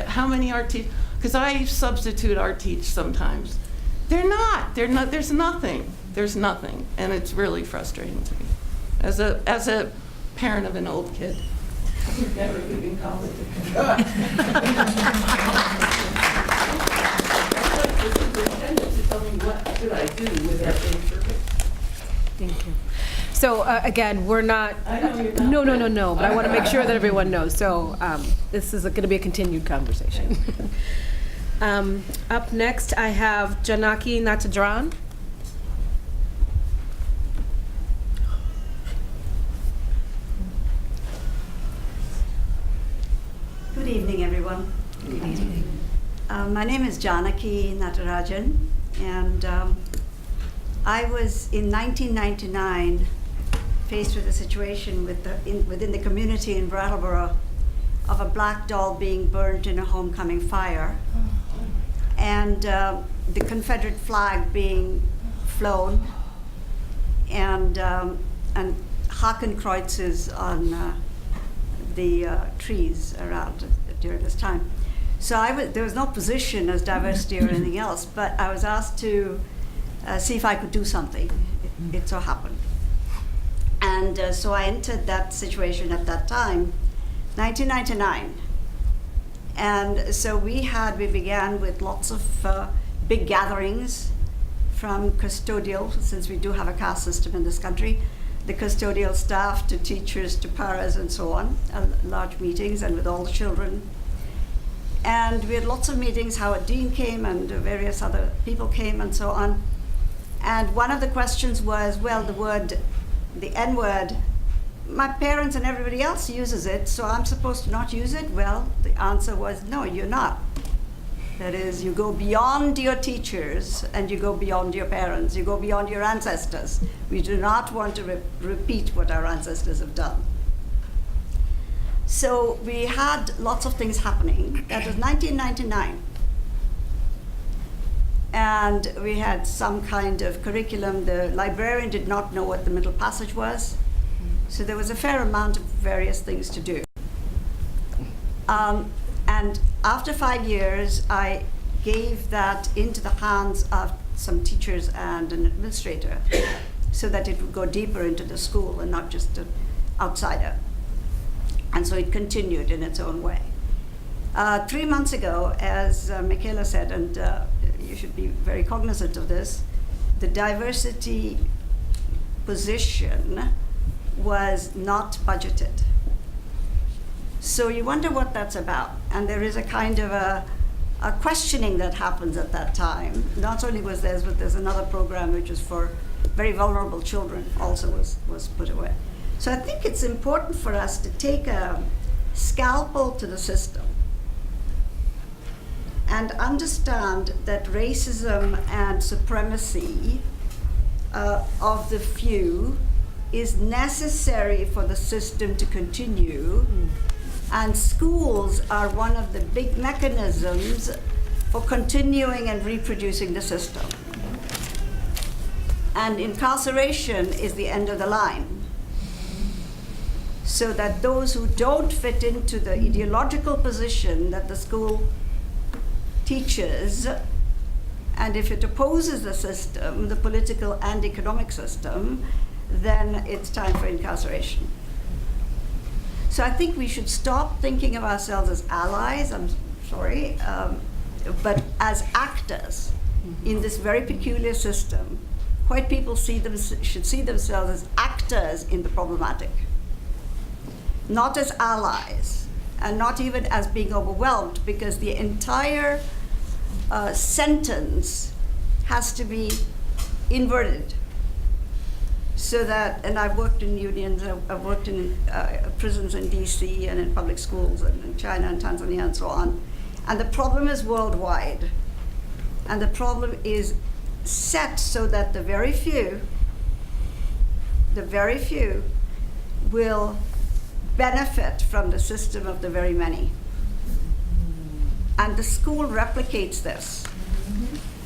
How many art teachers? Because I substitute art teach sometimes. They're not. There's nothing. There's nothing, and it's really frustrating to me. As a parent of an old kid. Never leaving college. Thank you. So again, we're not. No. But I want to make sure that everyone knows. So this is going to be a continued conversation. Up next, I have Janaki Natadran. Good evening, everyone. Good evening. My name is Janaki Natarajan, and I was in 1999 faced with a situation within the community in Brattleboro of a black doll being burnt in a homecoming fire, and the Confederate flag being flown, and Hakenkreuzes on the trees around during this time. So there was no position as diversity or anything else, but I was asked to see if I could do something. It so happened. And so I entered that situation at that time, 1999. And so we began with lots of big gatherings from custodial, since we do have a caste system in this country, the custodial staff to teachers to paras and so on, large meetings and with all the children. And we had lots of meetings. Howard Dean came and various other people came and so on. And one of the questions was, well, the N-word, my parents and everybody else uses it, so I'm supposed to not use it? Well, the answer was, no, you're not. That is, you go beyond your teachers and you go beyond your parents, you go beyond your ancestors. We do not want to repeat what our ancestors have done. So we had lots of things happening. That was 1999. And we had some kind of curriculum. The librarian did not know what the Middle Passage was. So there was a fair amount of various things to do. And after 5 years, I gave that into the hands of some teachers and an administrator so that it would go deeper into the school and not just an outsider. And so it continued in its own way. 3 months ago, as Michaela said, and you should be very cognizant of this, the diversity position was not budgeted. So you wonder what that's about. And there is a kind of a questioning that happens at that time. Not only was theirs, but there's another program which is for very vulnerable children also was put away. So I think it's important for us to take a scalpel to the system and understand that racism and supremacy of the few is necessary for the system to continue. And schools are one of the big mechanisms for continuing and reproducing the system. And incarceration is the end of the line. So that those who don't fit into the ideological position that the school teaches, and if it opposes the system, the political and economic system, then it's time for incarceration. So I think we should stop thinking of ourselves as allies, I'm sorry, but as actors in this very peculiar system. White people should see themselves as actors in the problematic, not as allies, and not even as being overwhelmed, because the entire sentence has to be inverted. So that, and I've worked in unions, I've worked in prisons in DC and in public schools and in China and Tanzania and so on. And the problem is worldwide. And the problem is set so that the very few will benefit from the system of the very many. And the school replicates this.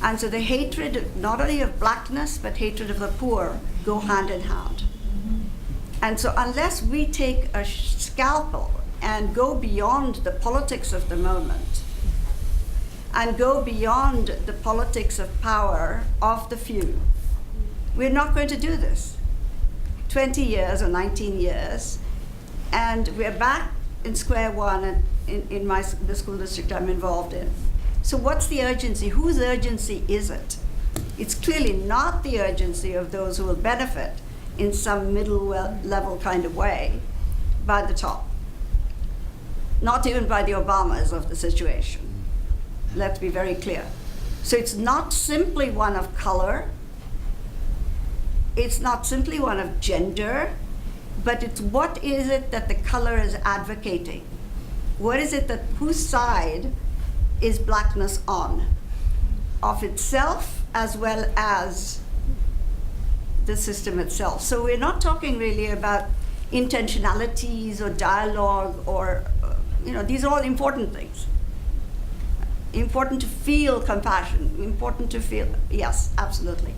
And so the hatred, not only of blackness, but hatred of the poor, go hand in hand. And so unless we take a scalpel and go beyond the politics of the moment, and go beyond the politics of power of the few, we're not going to do this. 20 years or 19 years, and we're back in square one in the school district I'm involved in. So what's the urgency? Whose urgency is it? It's clearly not the urgency of those who will benefit in some middle level kind of way by the top. Not even by the Obamas of the situation. Let's be very clear. So it's not simply one of color. It's not simply one of gender, but it's what is it that the color is advocating? What is it that, whose side is blackness on? Of itself as well as the system itself. So we're not talking really about intentionalities or dialogue or, these are all important things. Important to feel compassion, important to feel, yes, absolutely.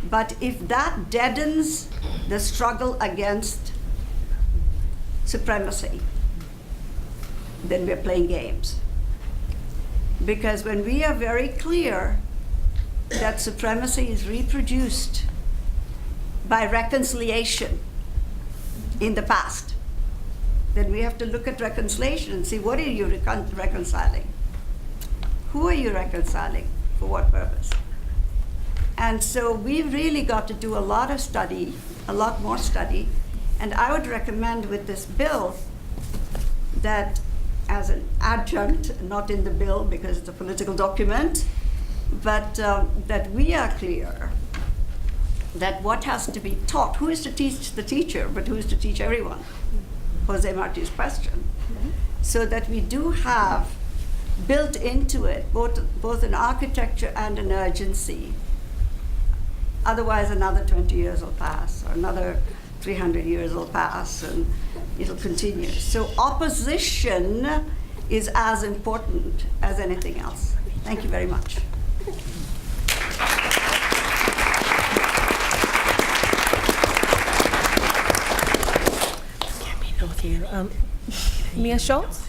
But if that deadens the struggle against supremacy, then we're playing games. Because when we are very clear that supremacy is reproduced by reconciliation in the past, then we have to look at reconciliation and see, what are you reconciling? Who are you reconciling? For what purpose? And so we've really got to do a lot of study, a lot more study. And I would recommend with this bill that as an adjunct, not in the bill because it's a political document, but that we are clear that what has to be taught, who is to teach the teacher, but who is to teach everyone? Jose Marti's question. So that we do have built into it both an architecture and an urgency. Otherwise, another 20 years will pass, or another 300 years will pass, and it'll continue. So opposition is as important as anything else. Thank you very much. Mia Schultz?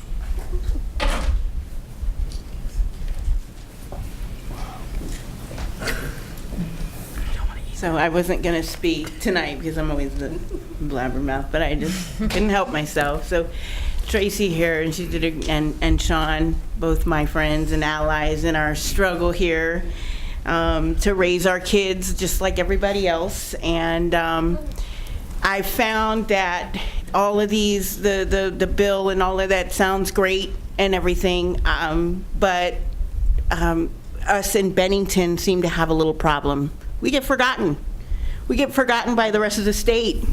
So I wasn't going to speak tonight because I'm always the blabbermouth, but I just couldn't help myself. So Tracy here, and she did, and Sean, both my friends and allies in our struggle here to raise our kids just like everybody else. And I found that all of these, the bill and all of that sounds great and everything, but us in Bennington seem to have a little problem. We get forgotten. We get forgotten by the rest of the state.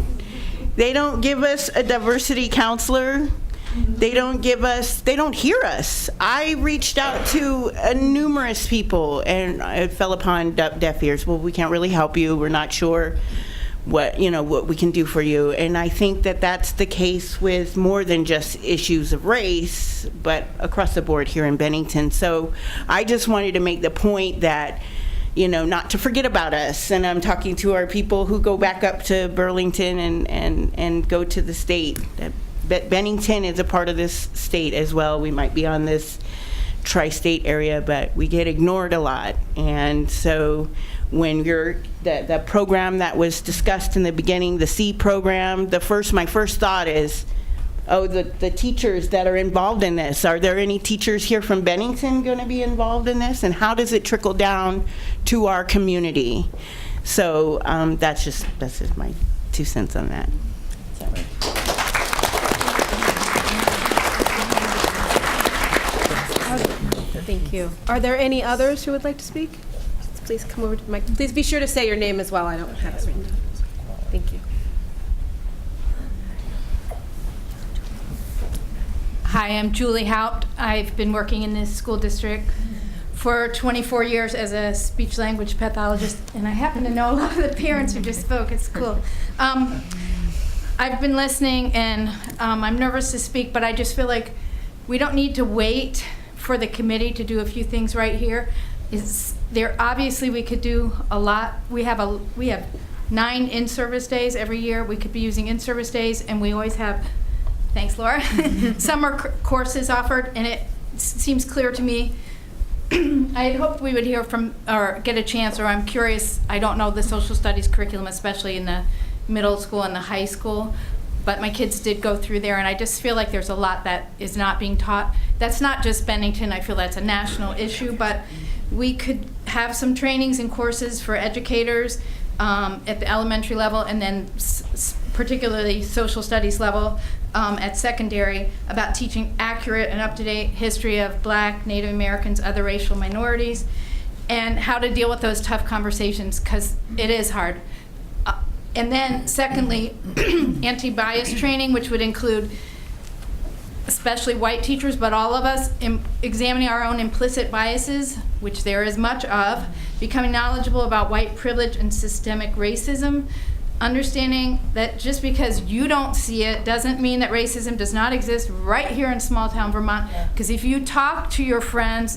They don't give us a diversity counselor. They don't hear us. I reached out to numerous people and it fell upon deaf ears. Well, we can't really help you. We're not sure what we can do for you. And I think that that's the case with more than just issues of race, but across the board here in Bennington. So I just wanted to make the point that not to forget about us. And I'm talking to our people who go back up to Burlington and go to the state. Bennington is a part of this state as well. We might be on this tri-state area, but we get ignored a lot. And so when you're, the program that was discussed in the beginning, the CSEE program, my first thought is, oh, the teachers that are involved in this, are there any teachers here from Bennington going to be involved in this? And how does it trickle down to our community? So that's just my 2 cents on that. Thank you. Are there any others who would like to speak? Please come over to the mic. Please be sure to say your name as well. I don't have it written down. Thank you. Hi, I'm Julie Haupt. I've been working in this school district for 24 years as a speech language pathologist, and I happen to know a lot of the parents who just spoke. It's cool. I've been listening, and I'm nervous to speak, but I just feel like we don't need to wait for the committee to do a few things right here. Obviously we could do a lot. We have 9 in-service days every year. We could be using in-service days, and we always have, thanks Laura, summer courses offered, and it seems clear to me. I had hoped we would hear from, or get a chance, or I'm curious, I don't know the social studies curriculum, especially in the middle school and the high school, but my kids did go through there, and I just feel like there's a lot that is not being taught. That's not just Bennington, I feel that's a national issue, but we could have some trainings and courses for educators at the elementary level, and then particularly social studies level at secondary, about teaching accurate and up-to-date history of Black, Native Americans, other racial minorities, and how to deal with those tough conversations, because it is hard. And then secondly, anti-bias training, which would include especially white teachers, but all of us, examining our own implicit biases, which there is much of, becoming knowledgeable about white privilege and systemic racism, understanding that just because you don't see it doesn't mean that racism does not exist right here in small town Vermont. Because if you talk to your friends,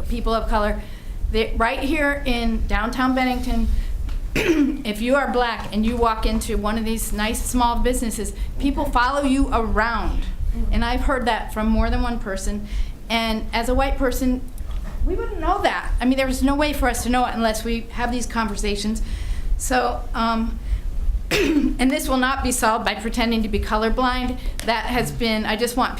people of color, right here in downtown Bennington, if you are Black and you walk into one of these nice small businesses, people follow you around. And I've heard that from more than one person. And as a white person, we wouldn't know that. I mean, there's no way for us to know it unless we have these conversations. So, and this will not be solved by pretending to be colorblind. That has been, I just want,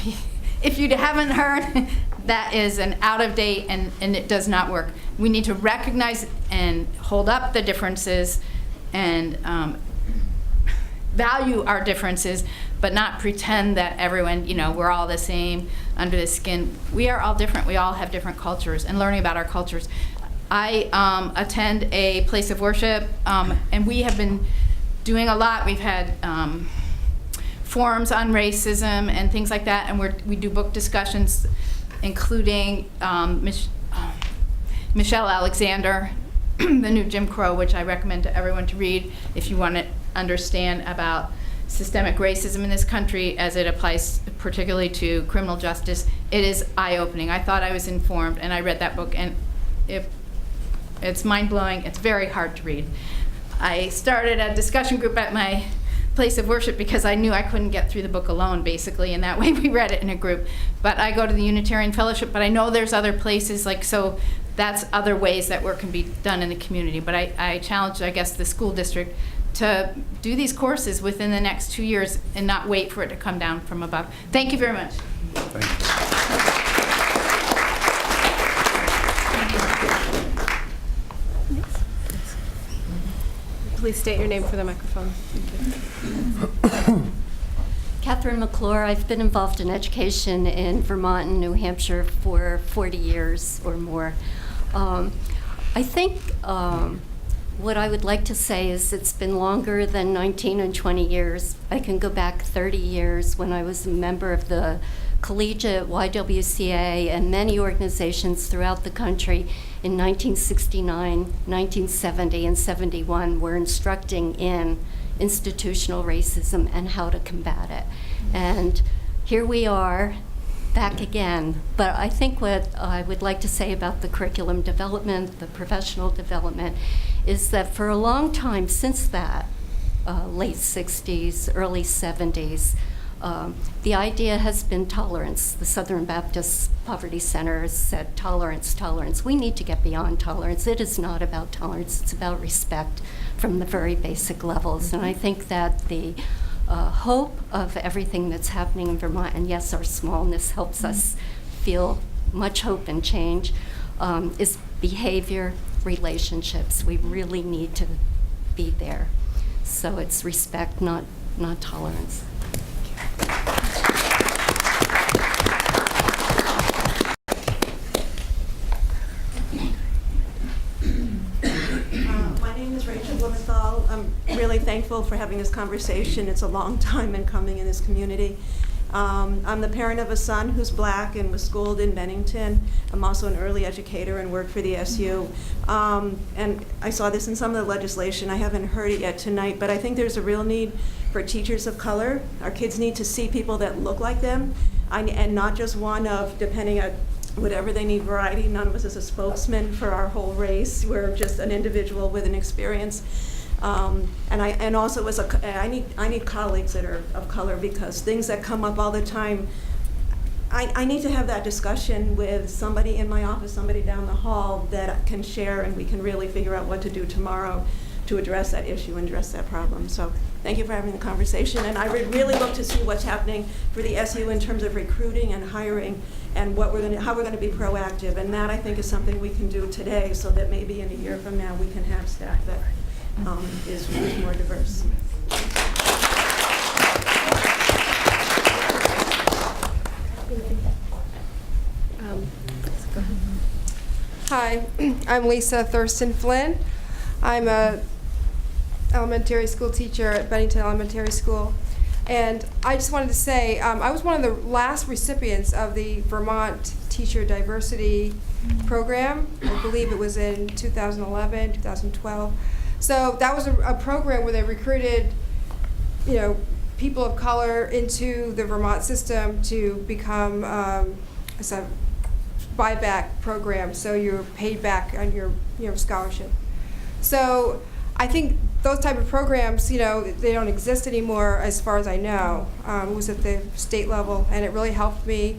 if you haven't heard, that is an out of date, and it does not work. We need to recognize and hold up the differences and value our differences, but not pretend that everyone, we're all the same under the skin. We are all different. We all have different cultures, and learning about our cultures. I attend a place of worship, and we have been doing a lot. We've had forums on racism and things like that, and we do book discussions, including Michelle Alexander, The New Jim Crow, which I recommend to everyone to read if you want to understand about systemic racism in this country as it applies particularly to criminal justice. It is eye-opening. I thought I was informed, and I read that book, and it's mind-blowing. It's very hard to read. I started a discussion group at my place of worship because I knew I couldn't get through the book alone, basically, and that way we read it in a group. But I go to the Unitarian Fellowship, but I know there's other places, so that's other ways that work can be done in the community. But I challenge, I guess, the school district to do these courses within the next 2 years and not wait for it to come down from above. Thank you very much. Thank you. Please state your name for the microphone. Thank you. Catherine McClure. I've been involved in education in Vermont and New Hampshire for 40 years or more. I think what I would like to say is it's been longer than 19 and 20 years. I can go back 30 years when I was a member of the collegiate YWCA and many organizations throughout the country in 1969, 1970, and 71 were instructing in institutional racism and how to combat it. And here we are back again. But I think what I would like to say about the curriculum development, the professional development, is that for a long time since that, late 60s, early 70s, The idea has been tolerance. The Southern Baptist Poverty Center has said tolerance, tolerance. We need to get beyond tolerance. It is not about tolerance, it's about respect from the very basic levels. And I think that the hope of everything that's happening in Vermont, and yes, our smallness helps us feel much hope and change, is behavior, relationships. We really need to be there. So it's respect, not tolerance. My name is Rachel Blumenthal. I'm really thankful for having this conversation. It's a long time in coming in this community. I'm the parent of a son who's black and was schooled in Bennington. I'm also an early educator and work for the SU. And I saw this in some of the legislation. I haven't heard it yet tonight, but I think there's a real need for teachers of color. Our kids need to see people that look like them, and not just one of, depending on whatever they need, variety. None of us is a spokesman for our whole race. We're just an individual with an experience. And also I need colleagues that are of color, because things that come up all the time, I need to have that discussion with somebody in my office, somebody down the hall that can share, and we can really figure out what to do tomorrow to address that issue and address that problem. So thank you for having the conversation, and I would really look to see what's happening for the SU in terms of recruiting and hiring, and how we're going to be proactive. And that, I think, is something we can do today, so that maybe in a year from now we can have staff that is more diverse. Hi, I'm Lisa Thurston Flynn. I'm a elementary school teacher at Bennington Elementary School. And I just wanted to say, I was one of the last recipients of the Vermont Teacher Diversity Program. I believe it was in 2011, 2012. So that was a program where they recruited, people of color into the Vermont system to become a buyback program. So you're paid back on your scholarship. So I think those type of programs, they don't exist anymore as far as I know. It was at the state level, and it really helped me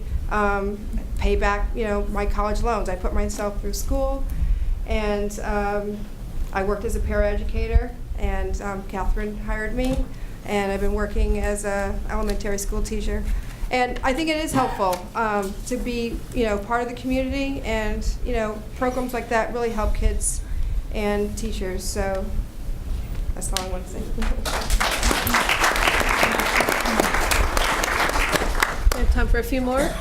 pay back, my college loans. I put myself through school, and I worked as a paraeducator, and Catherine hired me, and I've been working as a elementary school teacher. And I think it is helpful to be, part of the community, and programs like that really help kids and teachers. So that's all I want to say. We have time for a few more.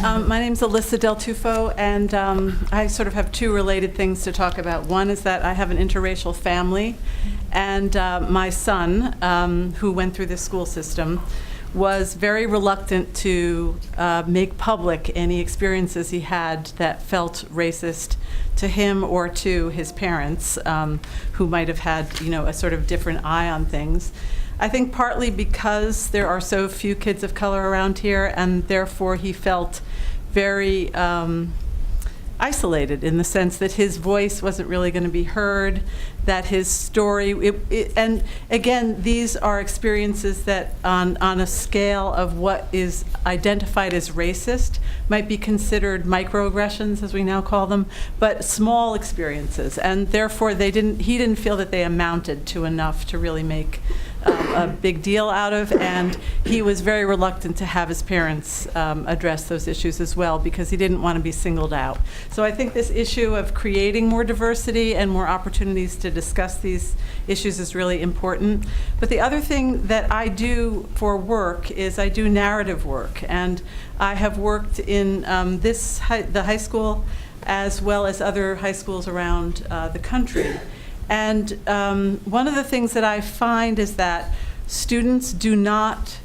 My name's Alyssa Del Tufo, and I sort of have two related things to talk about. One is that I have an interracial family, and my son, who went through the school system, was very reluctant to make public any experiences he had that felt racist to him or to his parents, who might have had, a sort of different eye on things. I think partly because there are so few kids of color around here, and therefore he felt very isolated in the sense that his voice wasn't really going to be heard, that his story, and again, these are experiences that on a scale of what is identified as racist might be considered microaggressions, as we now call them, but small experiences, and therefore he didn't feel that they amounted to enough to really make a big deal out of, and he was very reluctant to have his parents address those issues as well, because he didn't want to be singled out. So I think this issue of creating more diversity and more opportunities to discuss these issues is really important. But the other thing that I do for work is I do narrative work, and I have worked in the high school as well as other high schools around the country. And one of the things that I find is that students do not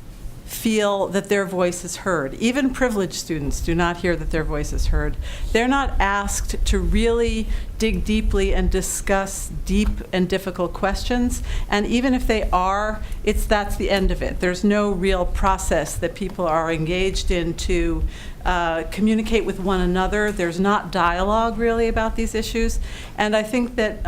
feel that their voice is heard. Even privileged students do not hear that their voice is heard. They're not asked to really dig deeply and discuss deep and difficult questions. And even if they are, that's the end of it. There's no real process that people are engaged in to communicate with one another. There's not dialogue really about these issues. And I think that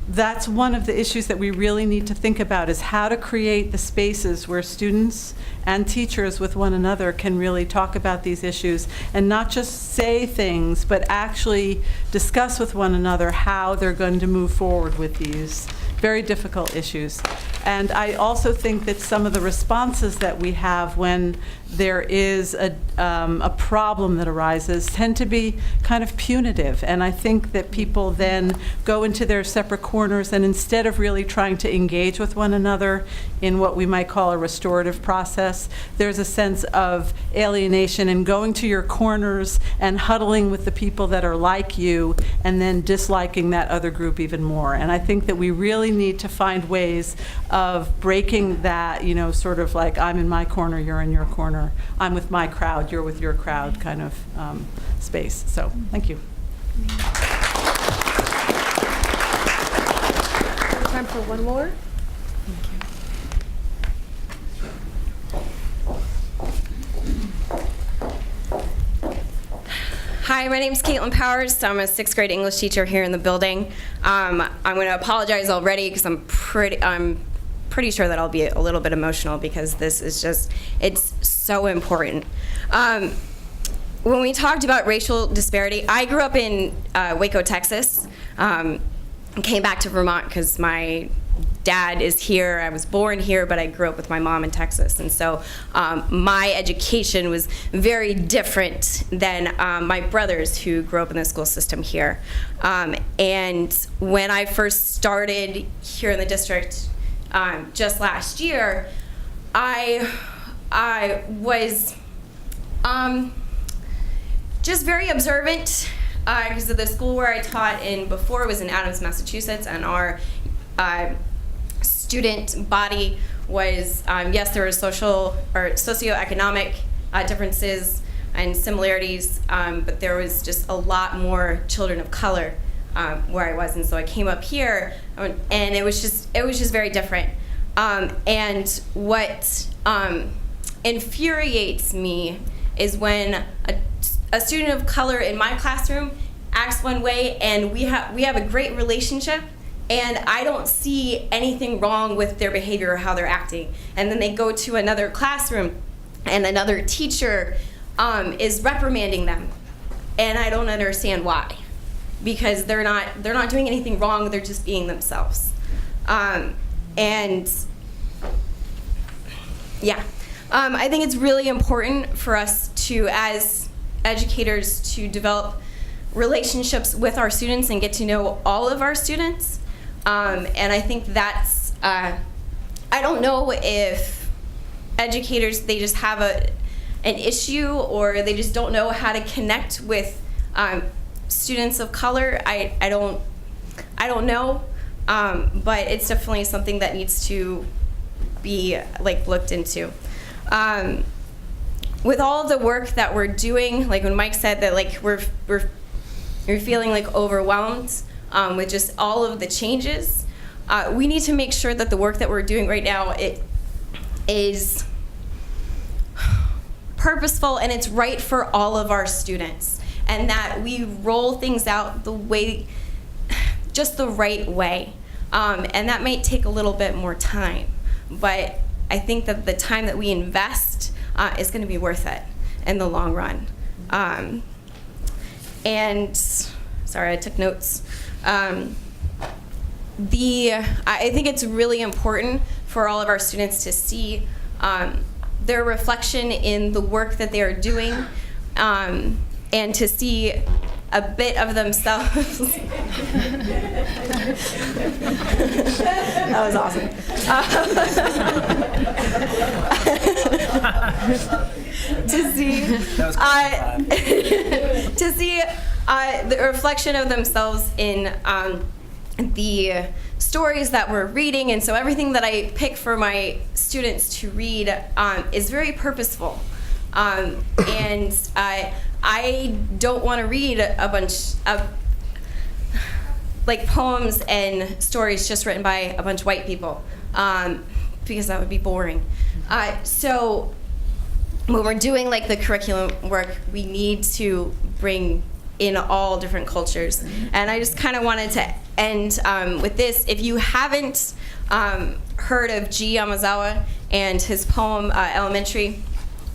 that's one of the issues that we really need to think about, is how to create the spaces where students and teachers with one another can really talk about these issues and not just say things, but actually discuss with one another how they're going to move forward with these very difficult issues. And I also think that some of the responses that we have when there is a problem that arises tend to be kind of punitive. And I think that people then go into their separate corners, and instead of really trying to engage with one another in what we might call a restorative process, there's a sense of alienation and going to your corners and huddling with the people that are like you and then disliking that other group even more. And I think that we really need to find ways of breaking that, sort of like, I'm in my corner, you're in your corner, I'm with my crowd, you're with your crowd kind of space. So, thank you. Time for one more. Hi, my name is Caitlin Powers. I'm a 6th grade English teacher here in the building. I'm going to apologize already because I'm pretty sure that I'll be a little bit emotional because this is it's so important. When we talked about racial disparity, I grew up in Waco, Texas. Came back to Vermont because my dad is here. I was born here, but I grew up with my mom in Texas. And so my education was very different than my brothers who grew up in the school system here. And when I first started here in the district just last year, I was just very observant because of the school where I taught in before was in Adams, Massachusetts, and our student body was, yes, there were social or socioeconomic differences and similarities, but there was just a lot more children of color where I was, and so I came up here, and it was just very different. And what infuriates me is when a student of color in my classroom acts one way, and we have a great relationship, and I don't see anything wrong with their behavior or how they're acting. And then they go to another classroom, and another teacher is reprimanding them, and I don't understand why, because they're not doing anything wrong. They're just being themselves. And yeah, I think it's really important for us to, as educators, to develop relationships with our students and get to know all of our students. And I think that's, I don't know if educators, they just have an issue, or they just don't know how to connect with students of color. I don't know, but it's definitely something that needs to be looked into. With all of the work that we're doing, like when Mike said that you're feeling overwhelmed with just all of the changes, we need to make sure that the work that we're doing right now, it is purposeful and it's right for all of our students, and that we roll things out just the right way. And that might take a little bit more time, but I think that the time that we invest is going to be worth it in the long run. And sorry, I took notes. I think it's really important for all of our students to see their reflection in the work that they are doing, and to see a bit of themselves. That was awesome. To see the reflection of themselves in the stories that we're reading, and so everything that I pick for my students to read is very purposeful. And I don't want to read a bunch of like poems and stories just written by a bunch of white people, because that would be boring. So when we're doing like the curriculum work, we need to bring in all different cultures. And I just kind of wanted to end with this. If you haven't heard of G. Yamazawa and his poem Elementary,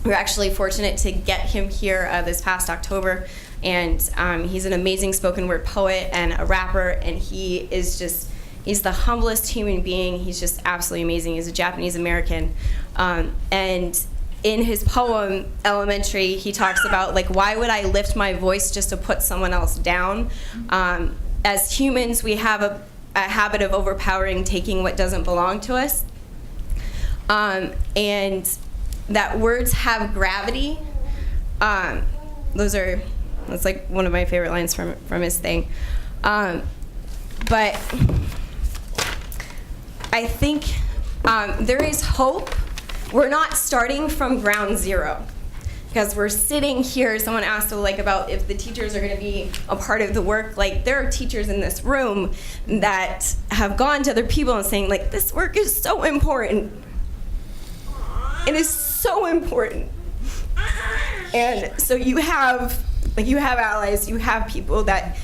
we were actually fortunate to get him here this past October. And he's an amazing spoken word poet and a rapper, and he's the humblest human being. He's just absolutely amazing. He's a Japanese American. And in his poem, Elementary, he talks about, like, why would I lift my voice just to put someone else down? As humans, we have a habit of overpowering, taking what doesn't belong to us. And that words have gravity. That's like one of my favorite lines from his thing. But I think there is hope. We're not starting from ground zero, because we're sitting here. Someone asked about if the teachers are going to be a part of the work. Like, there are teachers in this room that have gone to other people and saying, like, this work is so important. It is so important. And so you have allies, you have people that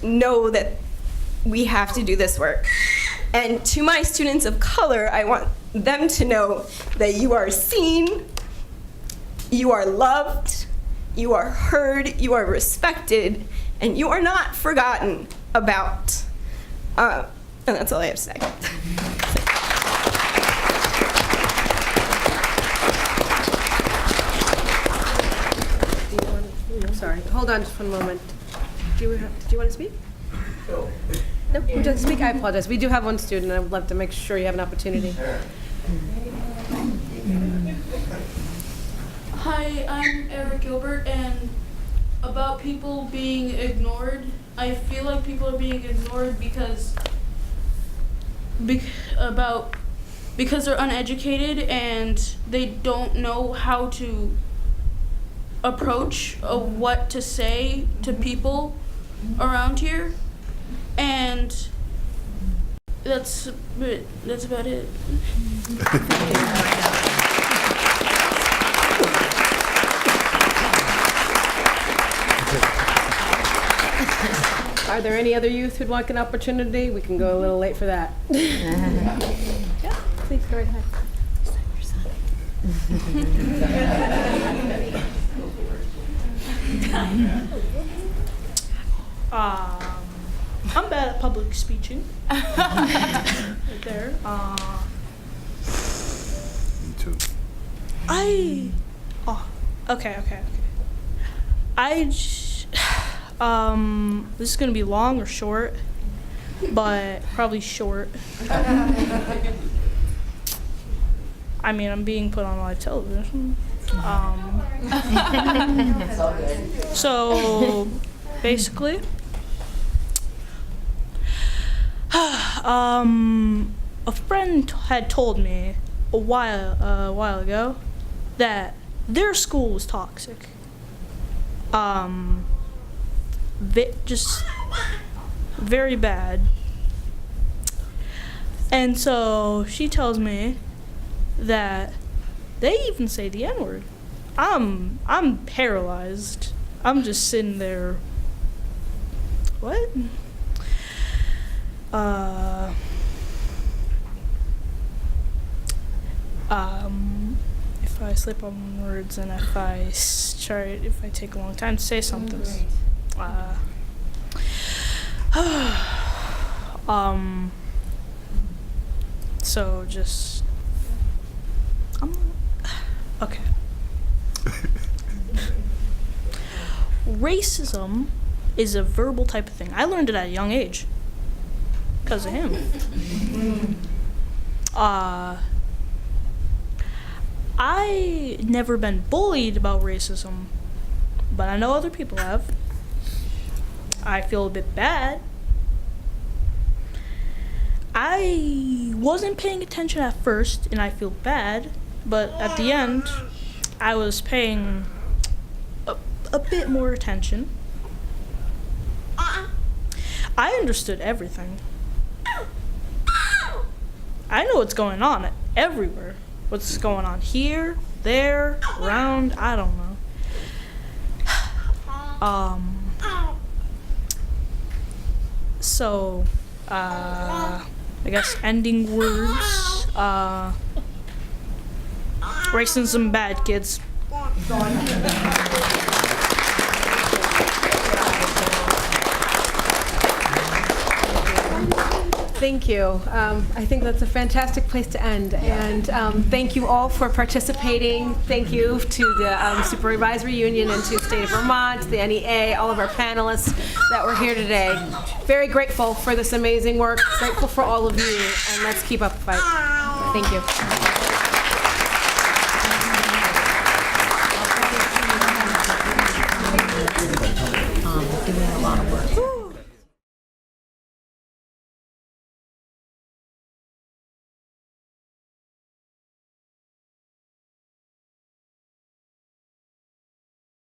know that we have to do this work. And to my students of color, I want them to know that you are seen, you are loved, you are heard, you are respected, and you are not forgotten about. And that's all I have to say. Sorry, hold on just one moment. Do you want to speak? No. No? Would you like to speak? I apologize. We do have one student, and I would love to make sure you have an opportunity. Hi, I'm Eric Gilbert, and about people being ignored, I feel like people are being ignored because they're uneducated and they don't know how to approach what to say to people around here, and that's about it. Are there any other youth who'd like an opportunity? We can go a little late for that. Yeah, please go right ahead. I'm bad at public speaking. Right there. Me too. Okay. This is gonna be long or short, but probably short. I mean, I'm being put on live television. So basically, a friend had told me a while ago that their school was toxic. Just very bad. And so she tells me that they even say the N-word. I'm paralyzed. I'm just sitting there. What? If I slip on words and if I take a long time to say something. So just okay. Racism is a verbal type of thing. I learned it at a young age because of him. I never been bullied about racism, but I know other people have. I feel a bit bad I wasn't paying attention at first, and I feel bad, but at the end, I was paying a bit more attention. I understood everything. I know what's going on everywhere. What's going on here, there, around, I don't know. So, I guess ending words, racism bad, kids. Thank you. I think that's a fantastic place to end. And thank you all for participating. Thank you to the Supervisory Union and to the State of Vermont, the NEA, all of our panelists that were here today. Very grateful for this amazing work. Grateful for all of you. And let's keep up the fight. Thank you. Doing a lot of work.